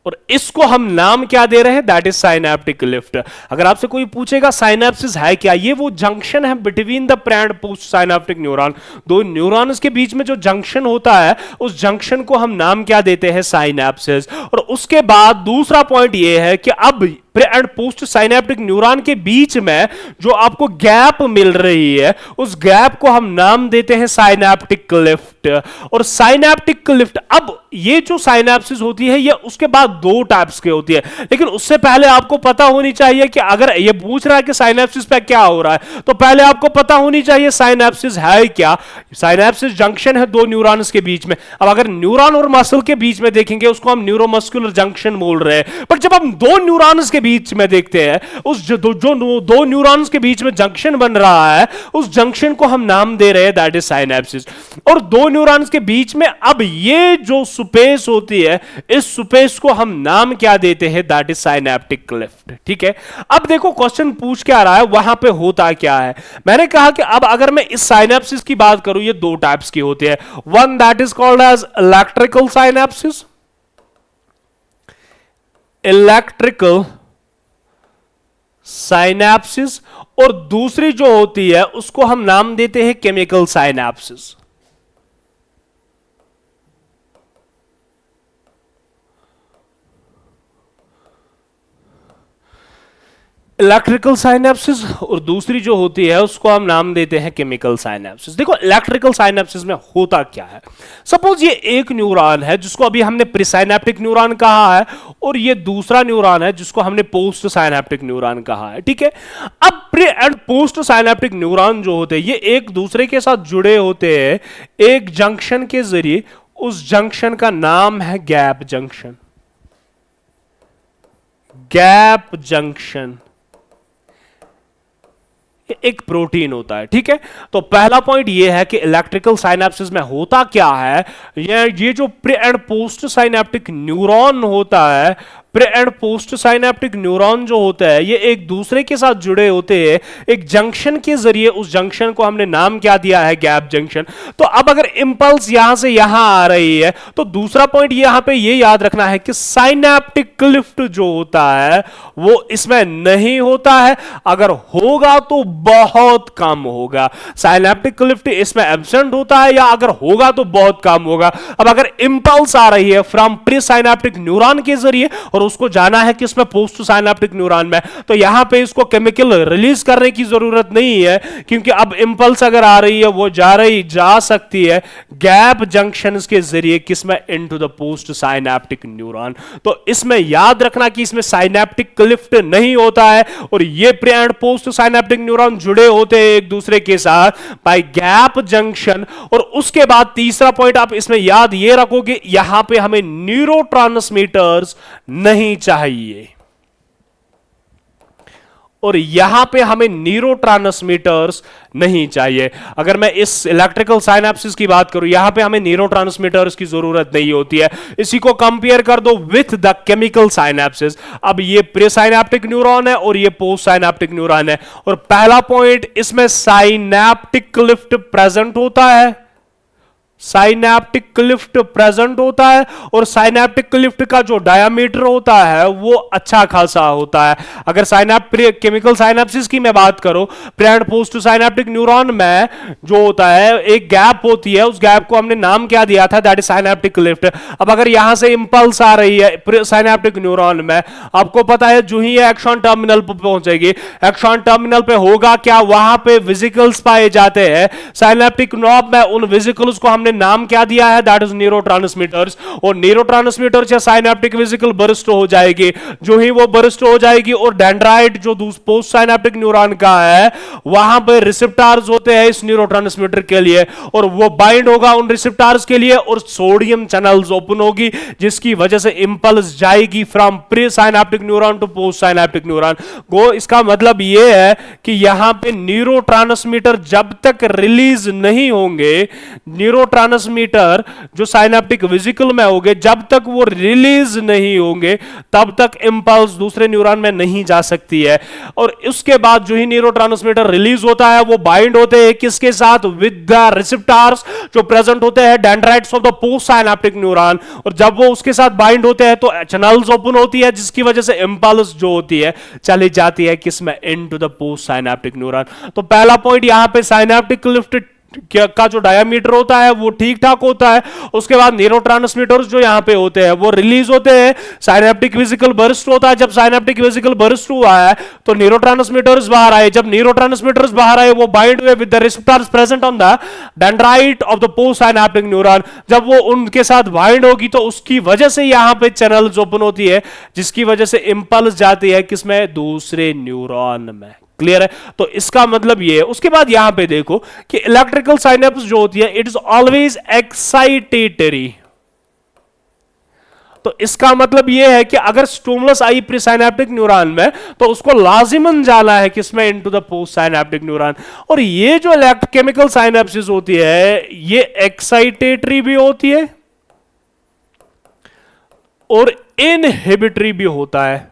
और इसको हम नाम क्या दे रहे हैं, दैट इज साइनैप्टिक क्लेफ्ट। अगर आपसे कोई पूछेगा साइनैप्सिस है क्या, ये वो जंक्शन है between the pre and post synaptic neuron. दो न्यूरॉन्स के बीच में जो जंक्शन होता है, उस जंक्शन को हम नाम क्या देते हैं, साइनैप्सिस। और उसके बाद दूसरा पॉइंट ये है कि अब pre and post synaptic neuron के बीच में जो आपको गैप मिल रही है, उस गैप को हम नाम देते हैं साइनैप्टिक क्लेफ्ट। और साइनैप्टिक क्लेफ्ट, अब ये जो साइनैप्सिस होती है, ये उसके बाद दो टाइप्स की होती है, लेकिन उससे पहले आपको पता होनी चाहिए कि अगर ये पूछ रहा है कि साइनैप्सिस पे क्या हो रहा है, तो पहले आपको पता होनी चाहिए साइनैप्सिस है क्या। साइनैप्सिस जंक्शन है दो न्यूरॉन्स के बीच में। अब अगर न्यूरॉन और मसल के बीच में देखेंगे, उसको हम न्यूरोमस्कुलर जंक्शन बोल रहे हैं। पर जब हम दो न्यूरॉन्स के बीच में देखते हैं, उस जो दो न्यूरॉन्स के बीच में जंक्शन बन रहा है, उस जंक्शन को हम नाम दे रहे हैं दैट इज साइनैप्सिस। और दो न्यूरॉन्स के बीच में अब ये जो स्पेस होती है, इस स्पेस को हम नाम क्या देते हैं, दैट इज साइनैप्टिक क्लेफ्ट। ठीक है, अब देखो क्वेश्चन पूछ क्या रहा है, वहां पे होता क्या है। मैंने कहा कि अब अगर मैं इस साइनैप्सिस की बात करूं, ये दो टाइप्स की होती है। One that is called as electrical synapsis, electrical synapsis, और दूसरी जो होती है उसको हम नाम देते हैं केमिकल साइनैप्सिस। इलेक्ट्रिकल साइनैप्सिस और दूसरी जो होती है उसको हम नाम देते हैं केमिकल साइनैप्सिस। देखो इलेक्ट्रिकल साइनैप्सिस में होता क्या है, सपोज ये एक न्यूरॉन है जिसको अभी हमने प्रीसाइनैप्टिक न्यूरॉन कहा है, और ये दूसरा न्यूरॉन है जिसको हमने पोस्ट साइनैप्टिक न्यूरॉन कहा है। ठीक है, अब pre and post synaptic neuron जो होते हैं, ये एक दूसरे के साथ जुड़े होते हैं एक जंक्शन के जरिए। उस जंक्शन का नाम है गैप जंक्शन, गैप जंक्शन एक प्रोटीन होता है। ठीक है, तो पहला पॉइंट ये है कि इलेक्ट्रिकल साइनैप्सिस में होता क्या है, ये जो pre and post synaptic neuron होता है, pre and post synaptic neuron जो होता है, ये एक दूसरे के साथ जुड़े होते हैं एक जंक्शन के जरिए। उस जंक्शन को हमने नाम क्या दिया है, गैप जंक्शन। तो अब अगर इंपल्स यहां से यहां आ रही है, तो दूसरा पॉइंट यहां पे ये याद रखना है कि साइनैप्टिक क्लिफ्ट जो होता है वो इसमें नहीं होता है, अगर होगा तो बहुत कम होगा। साइनैप्टिक क्लिफ्ट इसमें एब्सेंट होता है, या अगर होगा तो बहुत कम होगा। अब अगर इंपल्स आ रही है फ्रॉम प्री साइनैप्टिक न्यूरॉन के जरिए और उसको जाना है किसमें, पोस्ट साइनैप्टिक न्यूरॉन में, तो यहां पे इसको केमिकल रिलीज करने की जरूरत नहीं है, क्योंकि अब इंपल्स अगर आ रही है वो जा सकती है गैप जंक्शन के जरिए किसमें, into the post synaptic neuron. तो इसमें याद रखना कि इसमें साइनैप्टिक क्लिफ्ट नहीं होता है, और ये pre and post synaptic neuron जुड़े होते हैं एक दूसरे के साथ बाय गैप जंक्शन। और उसके बाद तीसरा पॉइंट आप इसमें याद ये रखोगे, यहां पे हमें न्यूरोट्रांसमीटर्स नहीं चाहिए। और यहां पे हमें न्यूरोट्रांसमीटर्स नहीं चाहिए। अगर मैं इस इलेक्ट्रिकल साइनेप्सिस की बात करूं, यहां पे हमें न्यूरोट्रांसमीटर्स की जरूरत नहीं होती है। इसी को कंपेयर कर दो विथ द केमिकल साइनेप्सिस। अब ये प्री साइनेप्टिक न्यूरॉन है और ये पोस्ट साइनेप्टिक न्यूरॉन है, और पहला पॉइंट, इसमें साइनेप्टिक क्लिफ्ट प्रेजेंट होता है, साइनेप्टिक क्लिफ्ट प्रेजेंट होता है, और साइनेप्टिक क्लिफ्ट का जो डायामीटर होता है वो अच्छा खासा होता है। अगर केमिकल साइनेप्सिस की मैं बात करूं, pre and post synaptic neuron में जो होता है एक गैप होती है, उस गैप को हमने नाम क्या दिया था, दैट इज साइनेप्टिक क्लिफ्ट। अब अगर यहां से इंपल्स आ रही है साइनेप्टिक न्यूरॉन में, आपको पता है जो ही ये एक्सॉन टर्मिनल पर पहुंचेगी, एक्सॉन टर्मिनल पे होगा क्या, वहां पे वेसिकल्स पाए जाते हैं। साइनेप्टिक नॉब में उन वेसिकल्स को हमने नाम क्या दिया है, दैट इज न्यूरोट्रांसमीटर्स। और न्यूरोट्रांसमीटर्स या साइनेप्टिक वेसिकल बर्स्ट हो जाएगी। जो ही वो बर्स्ट हो जाएगी और डेंड्राइट जो पोस्ट साइनेप्टिक न्यूरॉन का है, वहां पे रिसेप्टर्स होते हैं इस न्यूरोट्रांसमीटर के लिए, और वो बाइंड होगा उन रिसेप्टर्स के लिए, और सोडियम चैनल्स ओपन होगी, जिसकी वजह से इंपल्स जाएगी from pre synaptic neuron to post synaptic neuron को। इसका मतलब यह है कि यहां पे न्यूरोट्रांसमीटर जब तक रिलीज नहीं होंगे, ट्रांसमीटर जो साइनेप्टिक वेसिकल में होंगे, जब तक वो रिलीज नहीं होंगे तब तक इंपल्स दूसरे न्यूरॉन में नहीं जा सकती है। और उसके बाद जो ही न्यूरोट्रांसमीटर रिलीज होता है, वो बाइंड होते हैं किसके साथ, विद द रिसेप्टर्स जो प्रेजेंट होते हैं dendrites of the post synaptic neuron. और जब वो उसके साथ बाइंड होते हैं तो चैनल्स ओपन होती है, जिसकी वजह से इंपल्स जो होती है चली जाती है किसमें, into the post synaptic neuron. तो पहला पॉइंट यहां पे साइनेप्टिक क्लिफ्ट का जो डायामीटर होता है वो ठीक ठाक होता है। उसके बाद न्यूरोट्रांसमीटर्स जो यहां पे होते हैं वो रिलीज होते हैं, साइनेप्टिक वेसिकल बर्स्ट होता है। जब साइनेप्टिक वेसिकल बर्स्ट हुआ है तो न्यूरोट्रांसमीटर्स बाहर आए, जब न्यूरोट्रांसमीटर्स बाहर आए वो बाइंड हुए with the receptors present on the dendrite of the post synaptic neuron. जब वो उनके साथ बाइंड होगी तो उसकी वजह से यहां पे चैनल्स ओपन होती है, जिसकी वजह से इंपल्स जाती है किसमें, दूसरे न्यूरॉन में। क्लियर है? तो इसका मतलब ये है। उसके बाद यहां पे देखो कि इलेक्ट्रिकल साइनेप्स जो होती है इट इज ऑलवेज एक्साइटेटरी। तो इसका मतलब यह है कि अगर स्टिमुलस आई प्री साइनेप्टिक न्यूरॉन में तो उसको लाजिमन जाना है किसमें, into the post synaptic neuron. और ये जो केमिकल साइनेप्सिस होती है ये एक्साइटेटरी भी होती है और इनहिबिटरी भी होता है,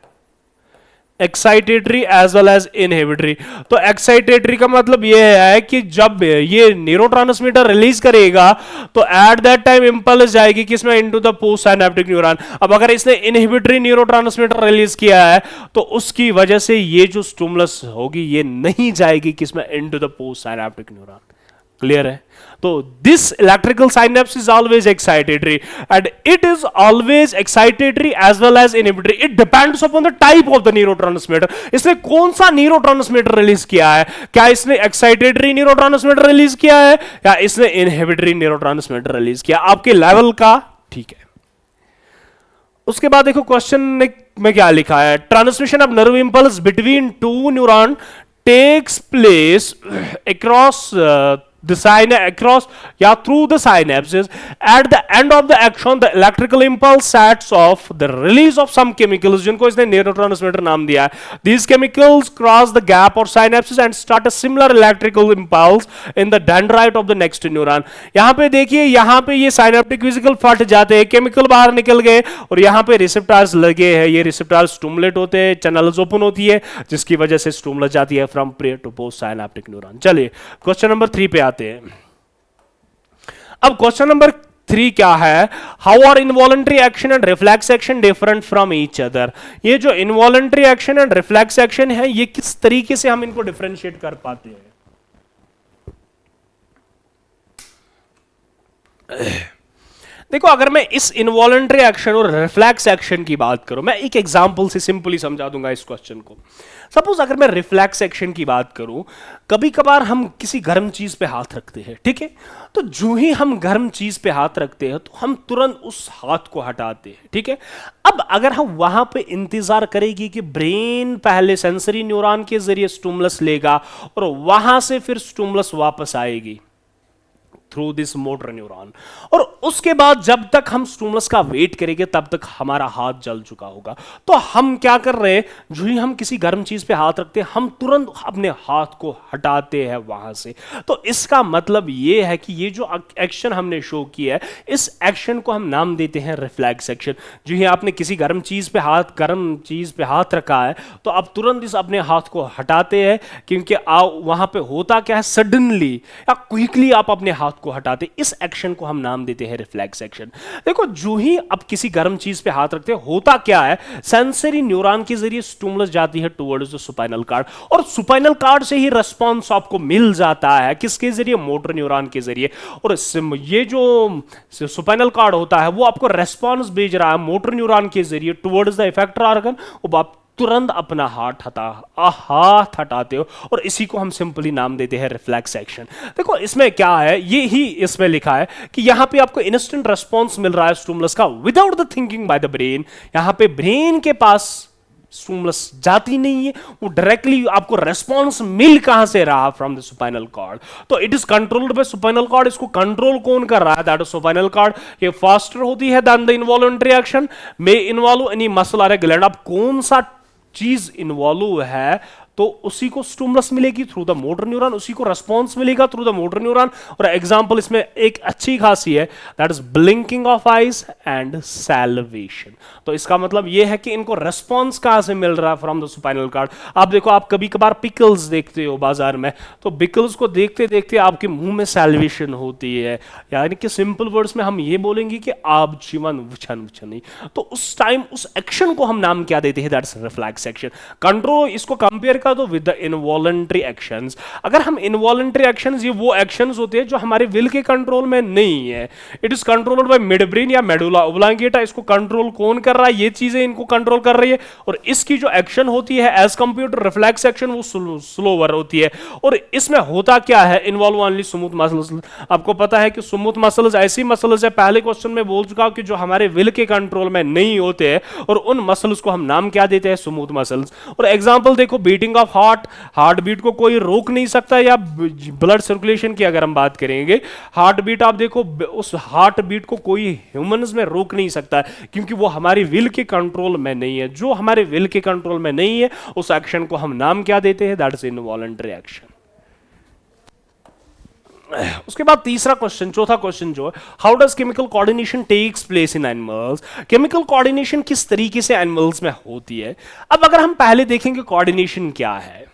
excitatory as well as inhibitory. तो एक्साइटेटरी का मतलब यह है कि जब ये न्यूरोट्रांसमीटर रिलीज करेगा तो एट दैट टाइम इंपल्स जाएगी किसमें, into the post synaptic neuron. अब अगर इसने इनहिबिटरी न्यूरोट्रांसमीटर रिलीज किया है तो उसकी वजह से ये जो स्टिमुलस होगी ये नहीं जाएगी किसमें, into the post synaptic neuron. Clear है? तो this electrical synapse is always excitatory and it is always excitatory as well as inhibitory. It depends upon the type of the neurotransmitter. इसने कौन सा न्यूरोट्रांसमीटर रिलीज किया है, क्या इसने excitatory neurotransmitter release किया है या इसने इनहिबिटरी न्यूरोट्रांसमीटर रिलीज किया, आपके लेवल का ठीक है। उसके बाद देखो क्वेश्चन में क्या लिखा है, transmission of nerve impulse between two neuron takes place across across through the synapses. At the end of the action the electrical impulse sets off the release of some chemicals जिनको इसने neurotransmitter नाम दिया है. These chemicals cross the gap or synapses and start a similar electrical impulse in the dendrite of the next neuron. यहां पे देखिए, यहां पे ये synaptic vesicle फट जाते हैं, केमिकल बाहर निकल गए और यहां पे रिसेप्टर्स लगे हैं. ये रिसेप्टर्स स्टिमुलेट होते हैं, चैनल्स ओपन होती है जिसकी वजह से स्टिमुलस जाती है from pre to post synaptic neuron. चलिए क्वेश्चन नंबर 3 पे आते हैं. अब क्वेश्चन नंबर 3 क्या है, how are involuntary action and reflex action different from each other. ये जो involuntary action and reflex action है ये किस तरीके से हम इनको डिफरेंशिएट कर पाते हैं. देखो, अगर मैं इस इनवॉलंटरी एक्शन और रिफ्लेक्स एक्शन की बात करूं, मैं एक एग्जांपल से सिंपली समझा दूंगा इस क्वेश्चन को. सपोज अगर मैं रिफ्लेक्स एक्शन की बात करूं, कभी कभार हम किसी गर्म चीज पे हाथ रखते हैं, ठीक है, तो जो ही हम गर्म चीज पे हाथ रखते हैं तो हम तुरंत उस हाथ को हटाते हैं, ठीक है. अब अगर हम वहां पे इंतजार करेगी कि ब्रेन पहले सेंसरी न्यूरॉन के जरिए स्टिमुलस लेगा और वहां से फिर स्टिमुलस वापस आएगी थ्रू दिस मोटर न्यूरॉन, और उसके बाद जब तक हम स्टिमुलस का वेट करेंगे तब तक हमारा हाथ जल चुका होगा। तो हम क्या कर रहे हैं, जो ही हम किसी गर्म चीज पे हाथ रखते हैं हम तुरंत अपने हाथ को हटाते हैं वहां से। तो इसका मतलब ये है कि ये जो एक्शन हमने शो किया है, इस एक्शन को हम नाम देते हैं रिफ्लेक्स एक्शन। जो ही आपने किसी गर्म चीज पे हाथ रखा है तो आप तुरंत इस अपने हाथ को हटाते हैं, क्योंकि वहां पे होता क्या है, सडनली या क्विकली आप अपने हाथ को हटाते। इस एक्शन को हम नाम देते हैं रिफ्लेक्स एक्शन। देखो, जो ही आप किसी गर्म चीज पे हाथ रखते हैं होता क्या है, सेंसरी न्यूरॉन के जरिए स्टिमुलस जाती है टुवर्ड्स द सुपाइनल कार्ड, और सुपाइनल कार्ड से ही रिस्पांस आपको मिल जाता है। किसके जरिए, मोटर न्यूरॉन के जरिए। और ये जो सुपाइनल कार्ड होता है वो आपको रेस्पॉन्स भेज रहा है मोटर न्यूरॉन के जरिए टुवर्ड्स द इफेक्टर ऑर्गन, और आप तुरंत अपना हाथ हटाते हो, और इसी को हम सिंपली नाम देते हैं रिफ्लेक्स एक्शन। देखो इसमें क्या है, ये ही इसमें लिखा है कि यहां पे आपको इंस्टेंट रिस्पांस मिल रहा है स्टिमुलस का without the thinking by the brain. यहां पे ब्रेन के पास स्टिमुलस जाती नहीं है, वो डायरेक्टली आपको रेस्पॉन्स मिल कहां से रहा, फ्रॉम द सुपाइनल कॉर्ड। तो it is controlled by spinal cord. इसको कंट्रोल कौन कर रहा है, दैट इज सुपाइनल कॉर्ड। ये फास्टर होती है than the involuntary action, may involve any muscle और ग्लैंड। अब कौन सा चीज इन्वॉल्व है तो उसी को स्टिमुलस मिलेगी थ्रू द मोटर न्यूरॉन, उसी को रेस्पॉन्स मिलेगा थ्रू द मोटर न्यूरॉन। और एग्जांपल इसमें एक अच्छी खासी है, that is blinking of eyes and salivation. तो इसका मतलब यह है कि इनको रेस्पॉन्स कहां से मिल रहा है, फ्रॉम द सुपाइनल कार्ड। आप देखो, आप कभी कभार पिकल्स देखते हो बाजार में, तो पिकल्स को देखते देखते आपके मुंह में सैलिवेशन होती है, यानी कि सिंपल वर्ड्स में हम ये बोलेंगे कि आप जीवन वचन। तो उस टाइम उस एक्शन को हम नाम क्या देते हैं, that is reflex action. Control इसको कंपेयर तो विद द इनवॉलंटरी एक्शंस। अगर हम इनवॉलंटरी एक्शंस, ये वो एक्शंस होते हैं जो हमारे विल के कंट्रोल में नहीं है। It is controlled by mid brain या मेडुला ओब्लांगेटा। इसको कंट्रोल कौन कर रहा है, ये चीजें इनको कंट्रोल कर रही है। और इसकी जो एक्शन होती है as compare to reflex action, वो स्लोवर होती है। और इसमें होता क्या है, इन्वॉल्व ओनली स्मूथ मसल्स। आपको पता है कि स्मूथ मसल्स ऐसी मसल्स है, पहले क्वेश्चन में बोल चुका हूं कि जो हमारे विल के कंट्रोल में नहीं होते हैं, और उन मसल्स को हम नाम क्या देते हैं, स्मूथ मसल्स। और एग्जांपल देखो, बीटिंग ऑफ हार्ट बीट को कोई रोक नहीं सकता, या ब्लड सर्कुलेशन की अगर हम बात करेंगे, हार्ट बीट आप देखो, उस हार्ट बीट को कोई ह्यूमंस में रोक नहीं सकता, क्योंकि वो हमारी विल के कंट्रोल में नहीं है। जो हमारे विल के कंट्रोल में नहीं है उस एक्शन को हम नाम क्या देते हैं, दैट इज इनवॉलंटरी एक्शन। उसके बाद तीसरा क्वेश्चन, चौथा क्वेश्चन जो है, how does chemical coordination takes place in animals. Chemical coordination किस तरीके से एनिमल्स में होती है। अब अगर हम पहले देखेंगे कोऑर्डिनेशन क्या है।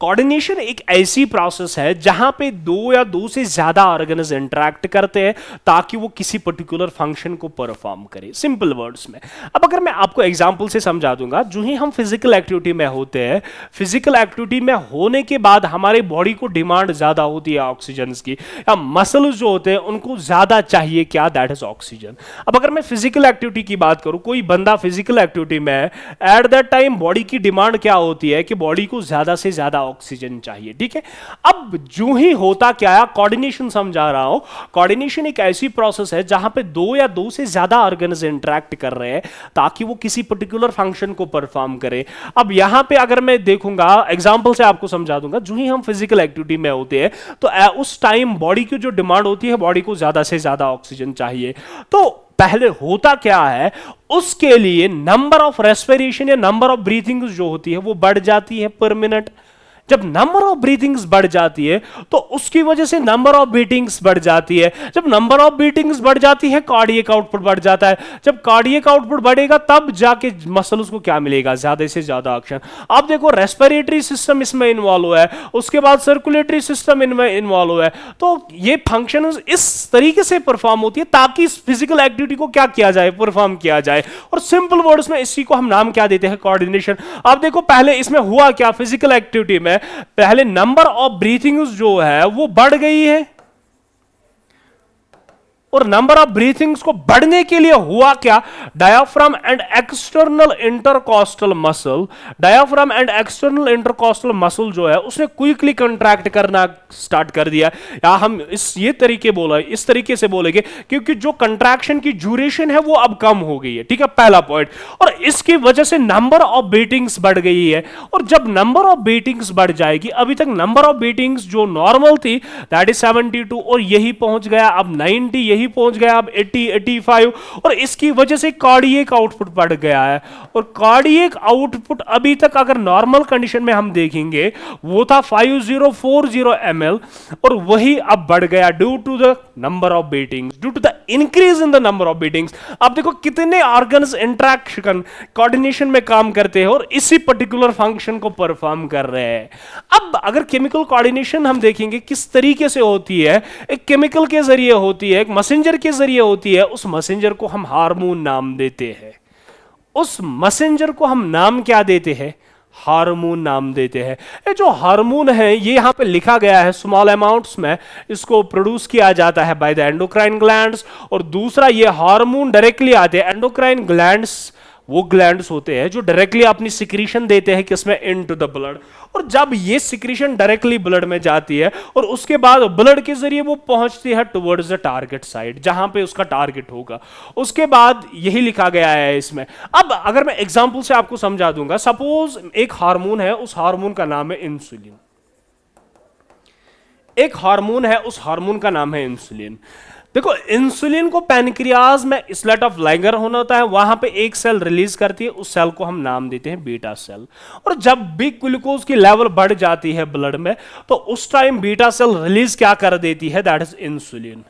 कोऑर्डिनेशन एक ऐसी प्रोसेस है जहां पे दो या दो से ज्यादा ऑर्गेनिज्म इंटरैक्ट करते हैं ताकि वो किसी पर्टिकुलर फंक्शन को परफॉर्म करे, सिंपल वर्ड्स में। अब अगर मैं आपको एग्जांपल से समझा दूंगा, जो ही हम फिजिकल एक्टिविटी में होते हैं, फिजिकल एक्टिविटी में होने के बाद हमारे बॉडी को डिमांड ज्यादा होती है ऑक्सीजन की, या मसल्स जो होते हैं उनको ज्यादा चाहिए क्या, दैट इज ऑक्सीजन। अब अगर मैं फिजिकल एक्टिविटी की बात करूं, कोई बंदा फिजिकल एक्टिविटी में है, एट दैट टाइम बॉडी की डिमांड क्या होती है कि बॉडी को ज्यादा से ज्यादा ऑक्सीजन चाहिए, ठीक है। अब जो ही होता क्या है, कोऑर्डिनेशन समझा रहा हूं। कोऑर्डिनेशन एक ऐसी प्रोसेस है जहां पे दो या दो से ज्यादा ऑर्गेनिज्म इंटरैक्ट कर रहे हैं ताकि वो किसी पर्टिकुलर फंक्शन को परफॉर्म करे। अब यहां पे अगर मैं देखूंगा, एग्जांपल से आपको समझा दूंगा, जो ही हम फिजिकल एक्टिविटी में होते हैं तो उस टाइम बॉडी की जो डिमांड होती है, बॉडी को ज्यादा से ज्यादा ऑक्सीजन चाहिए। तो पहले होता क्या है, उसके लिए नंबर ऑफ रेस्पिरेशन या नंबर ऑफ ब्रीथिंग्स जो होती है वो बढ़ जाती है पर मिनट। जब नंबर ऑफ ब्रीथिंग्स बढ़ जाती है तो उसकी वजह से नंबर ऑफ बीटिंग्स बढ़ जाती है। जब नंबर ऑफ बीटिंग्स बढ़ जाती है, कार्डियक आउटपुट बढ़ जाता है। जब कार्डियक आउटपुट बढ़ेगा तब जाके मसल्स को क्या मिलेगा, ज्यादा से ज्यादा ऑक्सीजन। आप देखो, रेस्पिरेटरी सिस्टम इसमें इन्वॉल्व है, उसके बाद सर्कुलेटरी सिस्टम इनमें इन्वॉल्व है। तो ये फंक्शन इस तरीके से परफॉर्म होती है ताकि इस फिजिकल एक्टिविटी को क्या किया जाए, परफॉर्म किया जाए। और सिंपल वर्ड्स में इसी को हम नाम क्या देते हैं, कोऑर्डिनेशन। आप देखो, पहले इसमें हुआ क्या, फिजिकल एक्टिविटी में पहले नंबर ऑफ ब्रीथिंग्स जो है वो बढ़ गई है, और नंबर ऑफ ब्रीथिंग्स को बढ़ने के लिए हुआ क्या, diaphragm and external intercostal muscle, diaphragm and external intercostal muscle जो है उसने क्विकली कंट्रैक्ट करना स्टार्ट कर दिया। या हम इस तरीके से बोलेंगे क्योंकि जो कंट्रैक्शन की ड्यूरेशन है वो अब कम हो गई है, ठीक है, पहला पॉइंट। और इसकी वजह से नंबर ऑफ बीटिंग्स बढ़ गई है, और जब नंबर ऑफ बीटिंग्स बढ़ जाएगी, अभी तक नंबर ऑफ बीटिंग्स जो नॉर्मल थी दैट इज 72, और यही पहुंच गया अब 90, यही ही पहुंच गया अब 80, 85, और इसकी वजह से कार्डियक आउटपुट बढ़ गया है। और कार्डियक आउटपुट अभी तक अगर नॉर्मल कंडीशन में हम देखेंगे वो था 5040 ml, और वही अब बढ़ गया due to the number of beatings, due to the increase in the number of beatings. आप देखो कितने ऑर्गन्स इंटरेक्शन कोऑर्डिनेशन में काम करते हैं और इसी पर्टिकुलर फंक्शन को परफॉर्म कर रहे हैं। अब अगर केमिकल कोऑर्डिनेशन हम देखेंगे किस तरीके से होती है, एक केमिकल के जरिए होती है, एक मैसेंजर के जरिए होती है। उस मैसेंजर को हम हार्मोन नाम देते हैं। उस मैसेंजर को हम नाम क्या देते हैं? हार्मोन नाम देते हैं। ये जो हार्मोन है ये यहां पे लिखा गया है स्मॉल अमाउंट्स में, इसको प्रोड्यूस किया जाता है बाय द एंडोक्राइन ग्लैंड्स। और दूसरा, ये हार्मोन डायरेक्टली आते हैं एंडोक्राइन ग्लैंड्स, वो ग्लैंड्स होते हैं जो डायरेक्टली अपनी सिक्रीशन देते हैं किसमें? Into the blood. और जब ये सिक्रीशन डायरेक्टली ब्लड में जाती है और उसके बाद ब्लड के जरिए वो पहुंचती है टुवर्ड्स द टारगेट साइड, जहां पे उसका टारगेट होगा। उसके बाद यही लिखा गया है इसमें। अब अगर मैं एग्जांपल से आपको समझा दूंगा, सपोज एक हार्मोन है, उस हार्मोन का नाम है इंसुलिन। एक हार्मोन है, उस हार्मोन का नाम है इंसुलिन। देखो, इंसुलिन को पैनक्रियाज में स्लेट ऑफ लाइगर होना होता है, वहां पे एक सेल रिलीज करती है, उस सेल को हम नाम देते हैं बीटा सेल। और जब भी ग्लूकोज की लेवल बढ़ जाती है ब्लड में, तो उस टाइम बीटा सेल रिलीज क्या कर देती है? That is insulin.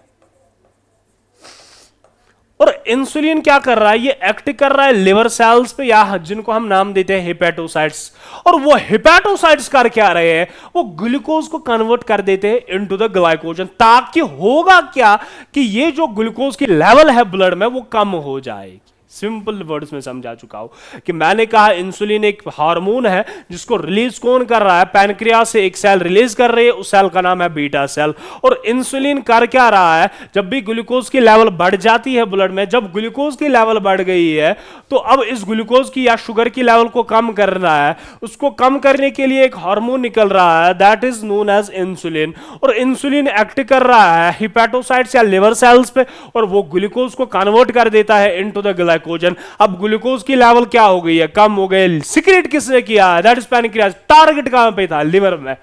और इंसुलिन क्या कर रहा है? ये एक्ट कर रहा है लिवर सेल्स पे, या जिनको हम नाम देते हैं हिपैटोसाइट्स। और वो हिपैटोसाइट्स कर क्या रहे हैं? वो ग्लूकोज को कन्वर्ट कर देते हैं इनटू द ग्लाइकोजन, ताकि होगा क्या कि ये जो ग्लूकोज की लेवल है ब्लड में वो कम हो जाएगी। सिंपल वर्ड्स में समझा चुका हूं कि मैंने कहा इंसुलिन एक हार्मोन है जिसको रिलीज कौन कर रहा है? पैनक्रियाज से एक सेल रिलीज कर रही है, उस सेल का नाम है बीटा सेल। और इंसुलिन कर क्या रहा है? जब भी ग्लूकोज की लेवल बढ़ जाती है ब्लड में, जब ग्लूकोज की लेवल बढ़ गई है तो अब इस ग्लूकोज की या शुगर की लेवल को कम करना है। उसको कम करने के लिए एक हार्मोन निकल रहा है, that is known as insulin. और इंसुलिन एक्ट कर रहा है हिपैटोसाइट्स या लिवर सेल्स पे, और वो ग्लूकोज को कन्वर्ट कर देता है इनटू द ग्लाइकोजन। अब ग्लूकोज की लेवल क्या हो गई है? कम हो गई। सिक्रेट किसने किया है? That is pancreas. टारगेट कहां पे था? लिवर में।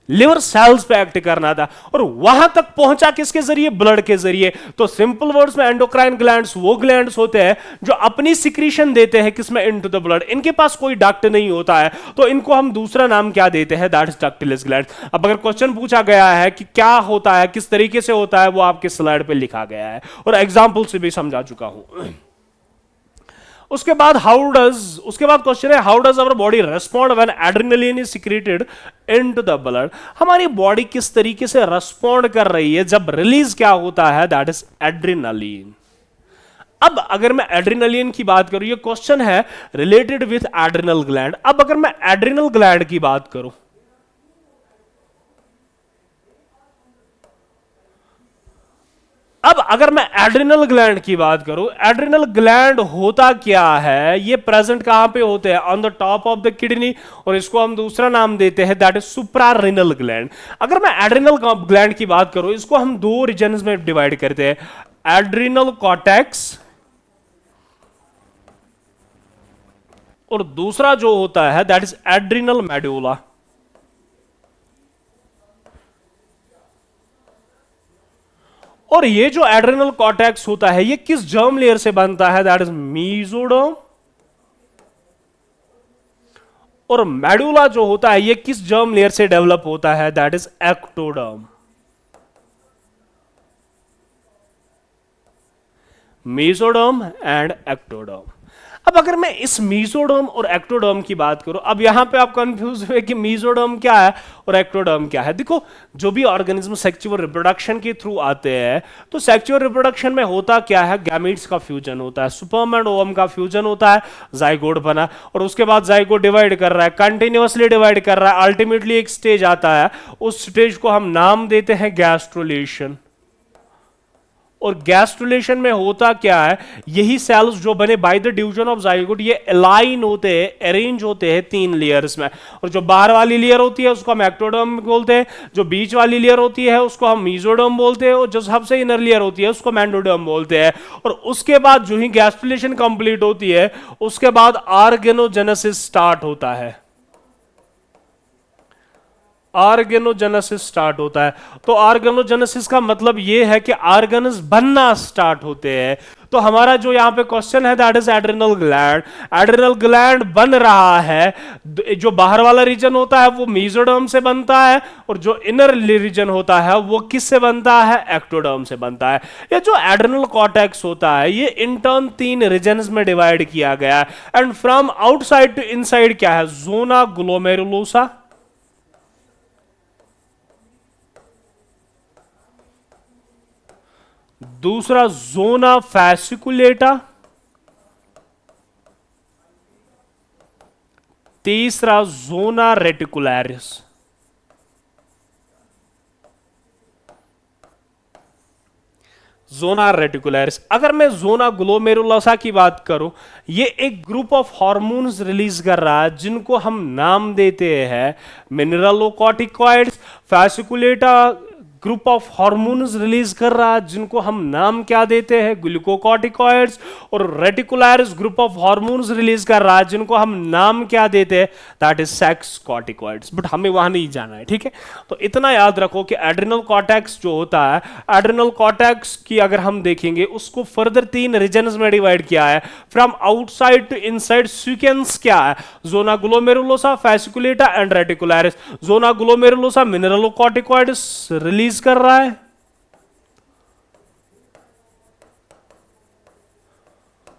लिवर सेल्स पे एक्ट करना था, और वहां तक पहुंचा किसके जरिए? ब्लड के जरिए। तो सिंपल वर्ड्स में एंडोक्राइन ग्लैंड्स वो ग्लैंड्स होते हैं जो अपनी सिक्रीशन देते हैं किसमें? Into the blood. इनके पास कोई डक्ट नहीं होता है, तो इनको हम दूसरा नाम क्या देते हैं? That is ductless glands. अब अगर क्वेश्चन पूछा गया है कि क्या होता है, किस तरीके से होता है, वो आपके स्लाइड पे लिखा गया है और एग्जाम्पल से भी समझा चुका हूं। उसके बाद क्वेश्चन है, how does our body respond when adrenaline is secreted into the blood. हमारी बॉडी किस तरीके से रेस्पॉन्ड कर रही है जब रिलीज क्या होता है? That is adrenaline. अब अगर मैं एड्रेनलिन की बात करूं, ये क्वेश्चन है रिलेटेड विथ एड्रिनल ग्लैंड। अब अगर मैं एड्रिनल ग्लैंड की बात करूं, अब अगर मैं एड्रिनल ग्लैंड की बात करूं, एड्रिनल ग्लैंड होता क्या है? ये प्रेजेंट कहां पे होते हैं? On the top of the kidney, और इसको हम दूसरा नाम देते हैं दैट इज सुप्रारेनल ग्लैंड। अगर मैं एड्रिनल ग्लैंड की बात करूं, इसको हम दो रीजन्स में डिवाइड करते हैं, एड्रिनल कॉर्टेक्स और दूसरा जो होता है दैट इज एड्रिनल मेडुला। और ये जो एड्रेनल कॉर्टेक्स होता है ये किस जर्म लेयर से बनता है? That is mesoderm. और मेडुला जो होता है ये किस जर्म लेयर से डेवलप होता है? That is ectoderm. Mesoderm and ectoderm. अब अगर मैं इस मीजोडर्म और एक्टोडर्म की बात करूं, अब यहां पे आप कंफ्यूज हुए कि मीजोडर्म क्या है और एक्टोडर्म क्या है। देखो, जो भी ऑर्गेनिज्म सेक्सुअल रिप्रोडक्शन के थ्रू आते हैं, तो सेक्सुअल रिप्रोडक्शन में होता क्या है? गैमीट्स का फ्यूजन होता है, स्पर्म एंड ओवम का फ्यूजन होता है, जाइगोट बना, और उसके बाद जाइगोट डिवाइड कर रहा है, कंटिन्यूअसली डिवाइड कर रहा है, अल्टीमेटली एक स्टेज आता है, उस स्टेज को हम नाम देते हैं गैस्ट्रुलेशन। और गैस्ट्रुलेशन में होता क्या है? यही सेल्स जो बने by the division of zygote, ये अलाइन होते हैं, अरेंज होते हैं तीन लेयर्स में, और जो बाहर वाली लेयर होती है उसको हम एक्टोडर्म बोलते हैं, जो बीच वाली लेयर होती है उसको हम मीजोडर्म बोलते हैं, और जो सबसे इनर लेयर होती है उसको मेंडोडर्म बोलते हैं। और उसके बाद जो ही गैस्ट्रुलेशन कंप्लीट होती है उसके बाद ऑर्गेनोजेनेसिस स्टार्ट होता है। ऑर्गेनोजेनेसिस स्टार्ट होता है। तो ऑर्गेनोजेनेसिस का मतलब ये है कि ऑर्गन्स बनना स्टार्ट होते हैं। तो हमारा जो यहाँ पे क्वेश्चन है that is adrenal gland. Adrenal gland बन रहा है, जो बाहर वाला रीजन होता है वो मेसोडर्म से बनता है, और जो इनर रीजन होता है वो किससे बनता है, एक्टोडर्म से बनता है। ये जो एड्रिनल कॉर्टेक्स होता है ये इंटर्न 3 रीजन्स में डिवाइड किया गया है। And from outside to inside क्या है, जोना ग्लोमेरुलोसा, दूसरा जोना फैसिकुलेटा, तीसरा जोना रेटिकुलरिस। Zona reticularis. अगर मैं जोना ग्लोमेरुलोसा की बात करूं, ये एक ग्रुप ऑफ हार्मोन्स रिलीज कर रहा है जिनको हम नाम देते हैं mineralocorticoids. Fasciculata group of hormones release कर रहा है जिनको हम नाम क्या देते हैं, ग्लूकोकॉर्टिकॉइड्स। और reticularis group of hormones release कर रहा है जिनको हम नाम क्या देते हैं, that is sex corticoids. But हमें वहां नहीं जाना है, ठीक है। तो इतना याद रखो कि एड्रिनल कॉर्टेक्स जो होता है, एड्रिनल कॉर्टेक्स की अगर हम देखेंगे उसको फर्दर 3 रीजन्स में डिवाइड किया है, from outside to inside. Sequence क्या है, zona glomerulosa, fasciculata and reticularis. Zona glomerulosa mineralocorticoids release कर रहा है,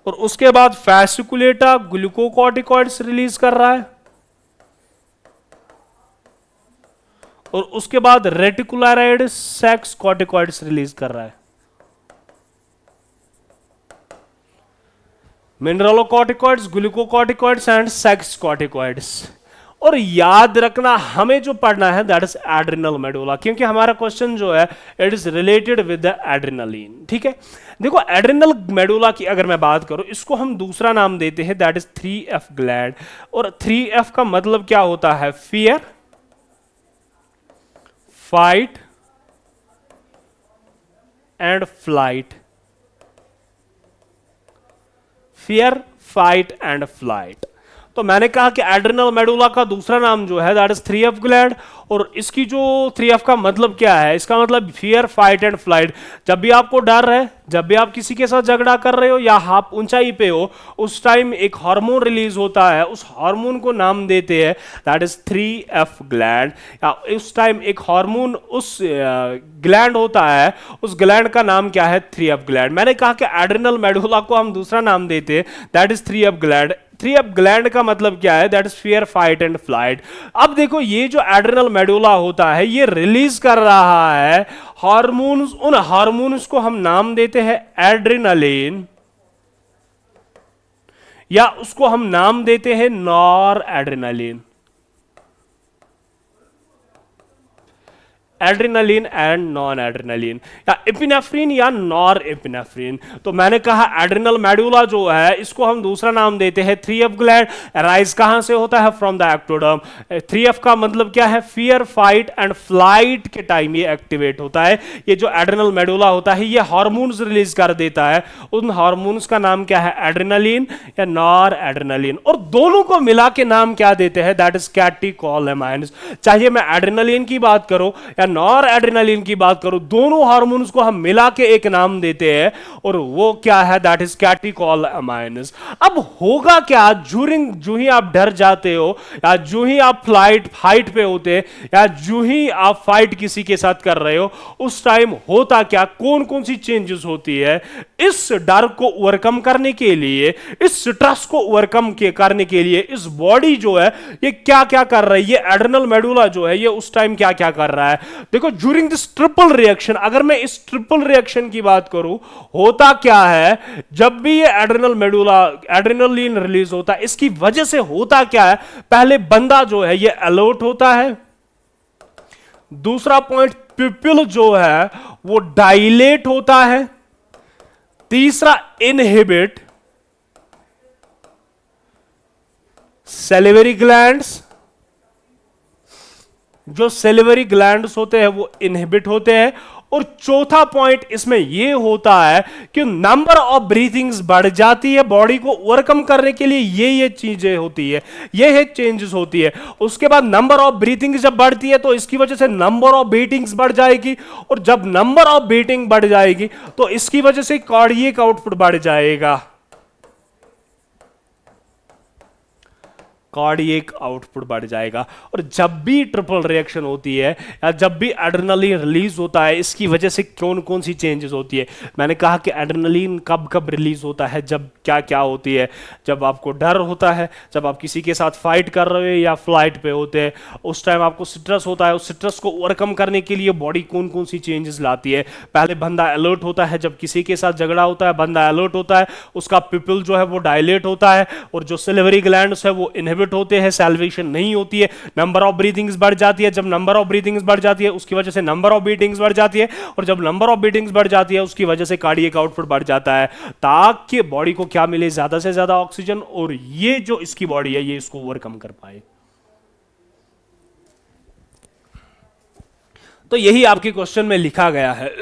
और उसके बाद फैसिकुलेटा ग्लूकोकॉर्टिकॉइड्स रिलीज कर रहा है, और उसके बाद रेटिकुलराइड सेक्स कॉर्टिकॉइड्स रिलीज कर रहा है। Mineralocorticoids, glucocorticoids and sex corticoids. और याद रखना हमें जो पढ़ना है दैट इज एड्रिनल मेडुला, क्योंकि हमारा क्वेश्चन जो है it is related with the adrenaline, ठीक है। देखो एड्रिनल मेडुला की अगर मैं बात करूं, इसको हम दूसरा नाम देते हैं दैट इज 3F ग्लैंड। और 3F का मतलब क्या होता है, fear, fight and flight. Fear, fight and flight. तो मैंने कहा कि एड्रिनल मेडुला का दूसरा नाम जो है दैट इज 3F ग्लैंड। और इसकी जो 3F का मतलब क्या है, इसका मतलब फियर, फाइट एंड फ्लाइट। जब भी आपको डर है, जब भी आप किसी के साथ झगड़ा कर रहे हो या आप ऊंचाई पे हो, उस टाइम एक हार्मोन रिलीज होता है, उस हार्मोन को नाम देते हैं दैट इज 3F ग्लैंड। या उस टाइम एक हार्मोन उस ग्लैंड होता है, उस ग्लैंड का नाम क्या है, 3F ग्लैंड। मैंने कहा कि एड्रिनल मेडुला को हम दूसरा नाम देते हैं that is 3F gland. 3F gland का मतलब क्या है, that is fear, fight and flight. अब देखो ये जो एड्रिनल मेडुला होता है ये रिलीज कर रहा है हार्मोन्स। उन हार्मोन्स को हम नाम देते हैं एड्रिनलिन, या उसको हम नाम देते हैं nor adrenaline. Adrenaline and non adrenaline, या एपिनेफ्रिन या नॉर एपिनेफ्रिन। तो मैंने कहा एड्रिनल मेडुला जो है इसको हम दूसरा नाम देते हैं 3F ग्लैंड। राइज कहां से होता है, फ्रॉम द एक्टोडर्म। 3F का मतलब क्या है, फियर, फाइट एंड फ्लाइट के टाइम ये एक्टिवेट होता है। ये जो एड्रिनल मेडुला होता है ये हार्मोन्स रिलीज कर देता है। उन हार्मोन्स का नाम क्या है, एड्रिनलिन या नॉर एड्रिनलिन। और दोनों को मिला के नाम क्या देते हैं, दैट इज कैटेकोलेमाइन्स। चाहे मैं एड्रिनलिन की बात करूं या नॉर एड्रिनलिन की बात करूं, दोनों हार्मोन्स को हम मिला के एक नाम देते हैं, और वो क्या है, दैट इज कैटेकोलेमाइन्स। अब होगा क्या, ज्यूरिंग जो ही आप डर जाते हो, या जो ही आप फाइट पे होते, या जो ही आप फाइट किसी के साथ कर रहे हो, उस टाइम होता क्या, कौन कौन सी चेंजेस होती है। इस डर को ओवरकम करने के लिए, इस स्ट्रेस को ओवरकम करने के लिए इस बॉडी जो है ये क्या क्या कर रही है, ये एड्रिनल मेडुला जो है ये उस टाइम क्या क्या कर रहा है। देखो ज्यूरिंग दिस ट्रिपल रिएक्शन, अगर मैं इस ट्रिपल रिएक्शन की बात करूं, होता क्या है, जब भी ये एड्रिनल मेडुला एड्रिनलिन रिलीज होता है, इसकी वजह से होता क्या है, पहले बंदा जो है ये अलर्ट होता है। दूसरा पॉइंट, पिपिल जो है वो डायलेट होता है। तीसरा, इनहिबिट सैलिवरी ग्लैंड्स, जो सेलिवरी ग्लैंड्स होते हैं वो इनहिबिट होते हैं। और चौथा पॉइंट इसमें यह होता है कि नंबर ऑफ ब्रीथिंग्स बढ़ जाती है, बॉडी को ओवरकम करने के लिए ये चीजें होती है, ये है चेंजेस होती है। उसके बाद नंबर ऑफ ब्रीथिंग्स जब बढ़ती है तो इसकी वजह से नंबर ऑफ बीटिंग्स बढ़ जाएगी, और जब नंबर ऑफ बीटिंग बढ़ जाएगी तो इसकी वजह से कार्डियक आउटपुट बढ़ जाएगा, कार्डियक आउटपुट बढ़ जाएगा। और जब भी ट्रिपल रिएक्शन होती है या जब भी एड्रेनलिन रिलीज होता है, इसकी वजह से कौन कौन सी चेंजेस होती है। मैंने कहा कि एड्रेनलिन कब कब रिलीज होता है, जब क्या क्या होती है, जब आपको डर होता है, जब आप किसी के साथ फाइट कर रहे हो या फ्लाइट पे होते हैं, उस टाइम आपको स्ट्रेस होता है। उस स्ट्रेस को ओवरकम करने के लिए बॉडी कौन कौन सी चेंजेस लाती है। पहले बंदा अलर्ट होता है, जब किसी के साथ झगड़ा होता है बंदा अलर्ट होता है, उसका पिपल जो है वो डायलेट होता है, और जो सिल्वरी ग्लैंड्स है वो इनहिबिट होते हैं, सैल्वेशन नहीं होती है, नंबर ऑफ ब्रीथिंग्स बढ़ जाती है। जब नंबर ऑफ ब्रीथिंग्स बढ़ जाती है उसकी वजह से नंबर ऑफ बीटिंग्स बढ़ जाती है, और जब नंबर ऑफ बीटिंग्स बढ़ जाती है उसकी वजह से कार्डियक आउटपुट बढ़ जाता है, ताकि बॉडी को क्या मिले, ज्यादा से ज्यादा ऑक्सीजन, और ये जो इसकी बॉडी है ये इसको ओवरकम कर पाए। तो यही आपके क्वेश्चन में लिखा गया है,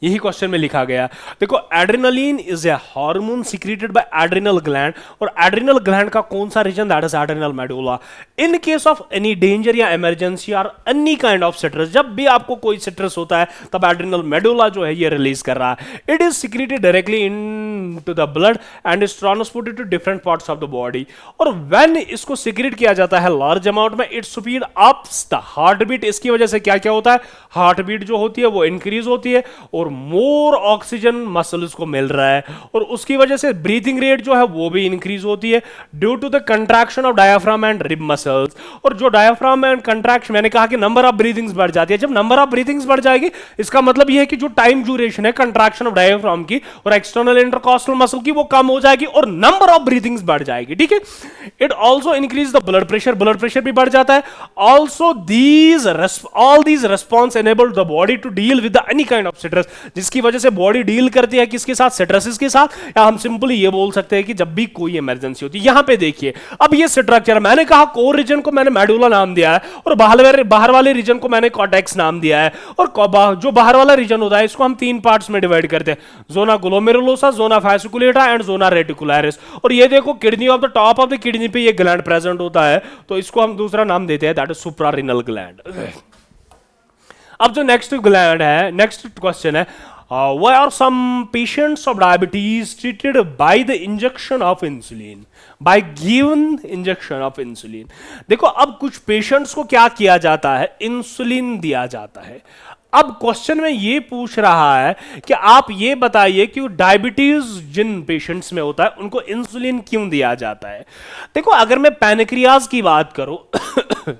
यही क्वेश्चन में लिखा गया। देखो, adrenaline is a hormone secreted by adrenal gland, और एड्रिनल ग्लैंड का कौन सा region, that is adrenal medulla. In case of any danger या इमरजेंसी और एनी काइंड ऑफ स्ट्रेस, जब भी आपको कोई स्ट्रेस होता है तब एड्रिनल मेडुला जो है ये रिलीज कर रहा है। It is secreted directly into the blood and is transported to different parts of the body. और व्हेन इसको सीक्रेट किया जाता है लार्ज अमाउंट में, it speed ups the heartbeat. इसकी वजह से क्या क्या होता है, हार्ट बीट जो होती है वो इंक्रीज होती है, और मोर ऑक्सीजन मसल्स को मिल रहा है, और उसकी वजह से ब्रीथिंग रेट जो है वो भी इंक्रीज होती है due to the contraction of diaphragm and rib muscles. और जो डायफ्राम एंड कंट्रैक्शन, मैंने कहा कि नंबर ऑफ ब्रीथिंग्स बढ़ जाती है। जब नंबर ऑफ ब्रीथिंग्स बढ़ जाएगी इसका मतलब यह है कि जो टाइम ड्यूरेशन है कंट्रैक्शन ऑफ डायफ्राम की और एक्सटर्नल इंटरकॉस्टल मसल की वो कम हो जाएगी, और नंबर ऑफ ब्रीथिंग्स बढ़ जाएगी। ठीक है, it also increase the blood pressure, blood pressure भी बढ़ जाता है। Also all these response enable the body to deal with any kind of stress, जिसकी वजह से बॉडी डील करती है किसके साथ, स्ट्रेसेस के साथ। या हम सिंपली ये बोल सकते हैं कि जब भी कोई इमरजेंसी होती है। यहां पे देखिए, अब ये स्ट्रक्चर, मैंने कहा कोर रीजन को मैंने मेडुला नाम दिया है, और बाहर वाले रीजन को मैंने कॉर्टेक्स नाम दिया है। और जो बाहर वाला रीजन होता है इसको हम तीन पार्ट्स में डिवाइड करते हैं, zona glomerulosa, zona fasciculata and zona reticularis. और ये देखो, kidney of the top of the kidney पे ये ग्लैंड प्रेजेंट होता है, तो इसको हम दूसरा नाम देते हैं, दैट इज सुप्रारेनल ग्लैंड। अब जो नेक्स्ट ग्लैंड है, नेक्स्ट क्वेश्चन है, why are some patients of diabetes treated by the injection of insulin, by given injection of insulin? देखो, अब कुछ पेशेंट्स को क्या किया जाता है, इंसुलिन दिया जाता है। अब क्वेश्चन में ये पूछ रहा है कि आप ये बताइए कि डायबिटीज जिन पेशेंट्स में होता है उनको इंसुलिन क्यों दिया जाता है। देखो, अगर मैं पैनक्रियाज की बात करूं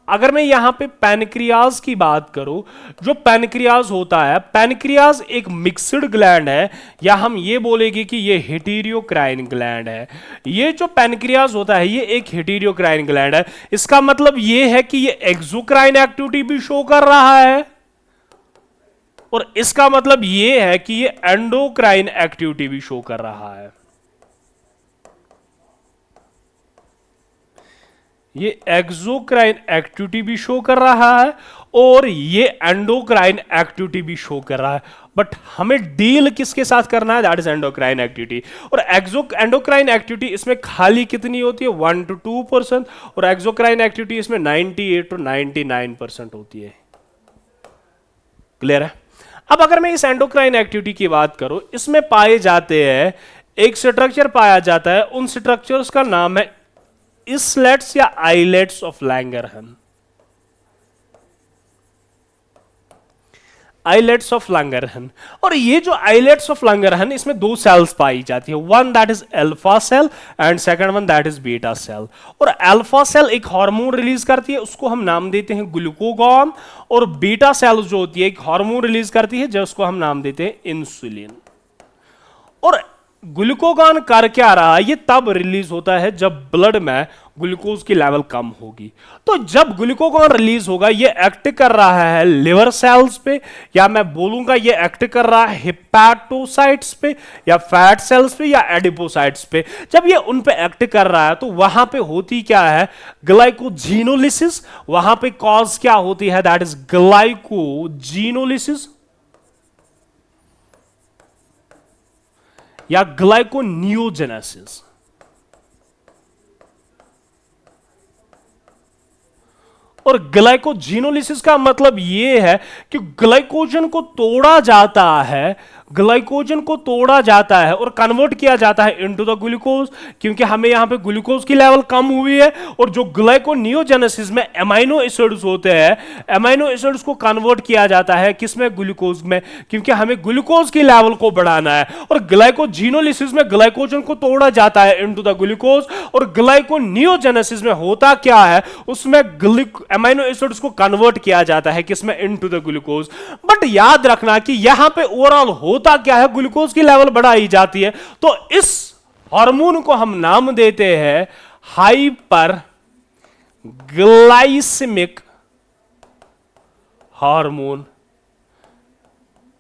अगर मैं यहां पे पैनक्रियाज की बात करूं, जो पैनक्रियाज होता है, पैनक्रियाज एक मिक्स्ड ग्लैंड है, या हम ये बोलेंगे कि ये हेटेरियोक्राइन ग्लैंड है। ये जो पैनक्रियाज होता है ये एक हेटेरियोक्राइन ग्लैंड है। इसका मतलब ये है कि ये एक्सोक्राइन एक्टिविटी भी शो कर रहा है, और इसका मतलब ये है कि ये एंडोक्राइन एक्टिविटी भी शो कर रहा है। ये एक्सोक्राइन एक्टिविटी भी शो कर रहा है और ये एंडोक्राइन एक्टिविटी भी शो कर रहा है, बट हमें डील किसके साथ करना है, दैट इज एंडोक्राइन एक्टिविटी। और एंडोक्राइन एक्टिविटी इसमें खाली कितनी होती है, 1 to 2%, और एक्सोक्राइन एक्टिविटी इसमें 98 to 99% होती है। क्लियर है। अब अगर मैं इस एंडोक्राइन एक्टिविटी की बात करूं, इसमें पाए जाते हैं, एक स्ट्रक्चर पाया जाता है, उन स्ट्रक्चर्स का नाम है इस्लेट्स या islets of Langerhans. Islets of Langerhans. और ये जो आइलेट्स ऑफ लैंगरहन, इसमें दो सेल्स पाई जाती है, one that is alpha cell and second one that is beta cell. और अल्फा सेल एक हार्मोन रिलीज करती है, उसको हम नाम देते हैं ग्लूकागॉन, और बीटा सेल जो होती है एक हार्मोन रिलीज करती है जिसको हम नाम देते हैं इंसुलिन। और ग्लूकोगॉन कर क्या रहा है, ये तब रिलीज होता है जब ब्लड में ग्लूकोज की लेवल कम होगी। तो जब ग्लूकोगॉन रिलीज होगा ये एक्ट कर रहा है लिवर सेल्स पे, या मैं बोलूंगा ये एक्ट कर रहा है हिपैटोसाइट्स पे या फैट सेल्स पे या एडिपोसाइट्स पे। जब ये उन पे एक्ट कर रहा है तो वहां पे होती क्या है, ग्लाइकोजीनोलिसिस। वहां पे कॉज क्या होती है, दैट इज ग्लाइकोजीनोलिसिस या ग्लाइकोनियोजेनेसिस। और ग्लाइकोजीनोलिसिस का मतलब यह है कि ग्लाइकोजन को तोड़ा जाता है, ग्लाइकोजन को तोड़ा जाता है और कन्वर्ट किया जाता है इनटू द ग्लूकोज, क्योंकि हमें यहां पे ग्लूकोज की लेवल कम हुई है। और जो ग्लाइकोनियोजेनेसिस में एमाइनो एसिड्स होते हैं, एमाइनो एसिड्स को कन्वर्ट किया जाता है किसमें, ग्लूकोज में, क्योंकि हमें ग्लूकोज की लेवल को बढ़ाना है। और ग्लाइकोजीनोलिसिस में ग्लाइकोजन को तोड़ा जाता है इनटू द ग्लूकोज। और ग्लाइकोनियोजेनेसिस में होता क्या है, उसमें एमाइनो एसिड्स को कन्वर्ट किया जाता है किसमें, इनटू द ग्लूकोज। बट याद रखना कि यहां पे ओवरऑल होता क्या है, ग्लूकोज की लेवल बढ़ाई जाती है। तो इस हार्मोन को हम नाम देते हैं हाइपर ग्लाइसेमिक हार्मोन।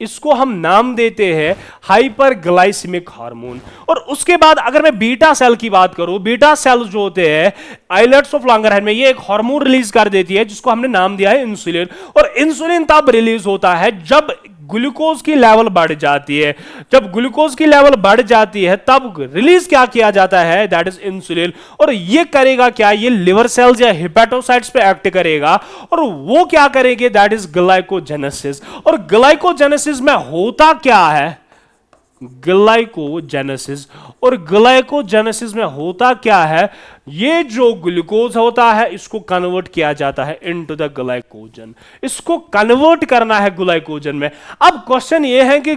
इसको हम नाम देते हैं हाइपर ग्लाइसेमिक हार्मोन। और उसके बाद अगर मैं बीटा सेल की बात करूं, बीटा सेल जो होते हैं आइलेट्स ऑफ लैंगरहैंस में, ये एक हार्मोन रिलीज कर देती है जिसको हमने नाम दिया है इंसुलिन। और इंसुलिन तब रिलीज होता है जब ग्लूकोज की लेवल बढ़ जाती है। जब ग्लूकोज की लेवल बढ़ जाती है तब रिलीज क्या किया जाता है, दैट इज इंसुलिन। और ये करेगा क्या, ये लिवर सेल्स या हिपैटोसाइट्स पे एक्ट करेगा और वो क्या करेंगे, दैट इज ग्लाइकोजेनेसिस। और ग्लाइकोजेनेसिस में होता क्या है, ग्लाइकोजेनेसिस। और ग्लाइकोजेनेसिस में होता क्या है, ये जो ग्लूकोज होता है इसको कन्वर्ट किया जाता है इनटू द ग्लाइकोजन। इसको कन्वर्ट करना है ग्लाइकोजन में। अब क्वेश्चन ये है कि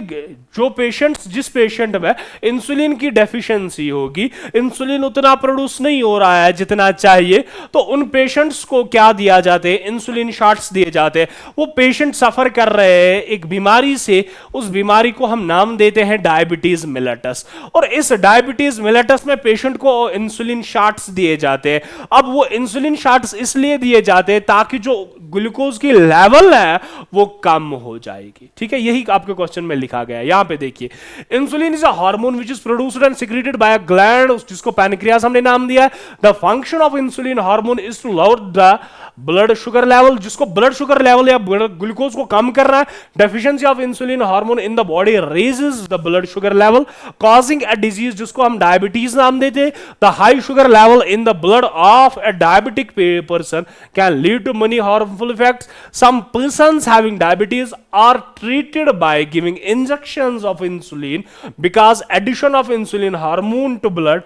जो पेशेंट्स, जिस पेशेंट में इंसुलिन की डेफिशिएंसी होगी, इंसुलिन उतना प्रोड्यूस नहीं हो रहा है जितना चाहिए, तो उन पेशेंट्स को क्या दिया जाते हैं, इंसुलिन शॉट्स दिए जाते हैं। वो पेशेंट सफर कर रहे हैं एक बीमारी से, उस बीमारी को हम नाम देते हैं डायबिटीज मिलेटस। और इस डायबिटीज मिलेटस में पेशेंट को इंसुलिन शॉट्स दिए जाते हैं। अब वो इंसुलिन शॉट्स इसलिए दिए जाते हैं ताकि जो ग्लूकोज की लेवल है वो कम हो जाएगी। ठीक है, यही आपके क्वेश्चन में लिखा गया है। यहां पे देखिए, insulin is a hormone which is produced and secreted by a gland, जिसको पैनक्रियास हमने नाम दिया है। The function of insulin hormone is to lower the blood sugar level, जिसको ब्लड शुगर लेवल या ग्लूकोज को कम करना है। Deficiency of insulin hormone in the body raises the blood sugar level causing a disease, जिसको हम diabetes नाम देते हैं। The high sugar level in the blood of a diabetic person can lead to many harmful effects. Some persons having diabetes are treated by giving injections of insulin because addition of insulin hormone to blood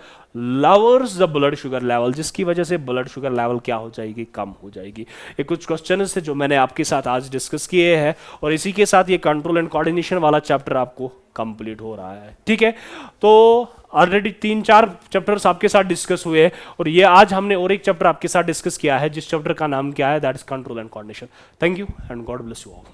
lowers the blood sugar level, जिसकी वजह से blood sugar level क्या हो जाएगी, कम हो जाएगी। ये कुछ क्वेश्चन थे जो मैंने आपके साथ आज डिस्कस किए हैं और इसी के साथ ये कंट्रोल एंड कोऑर्डिनेशन वाला चैप्टर आपको कंप्लीट हो रहा है। ठीक है, तो ऑलरेडी 3-4 चैप्टर्स आपके साथ डिस्कस हुए हैं और ये आज हमने और एक चैप्टर आपके साथ डिस्कस किया है जिस चैप्टर का नाम क्या है, that is control and coordination. Thank you and God bless you all.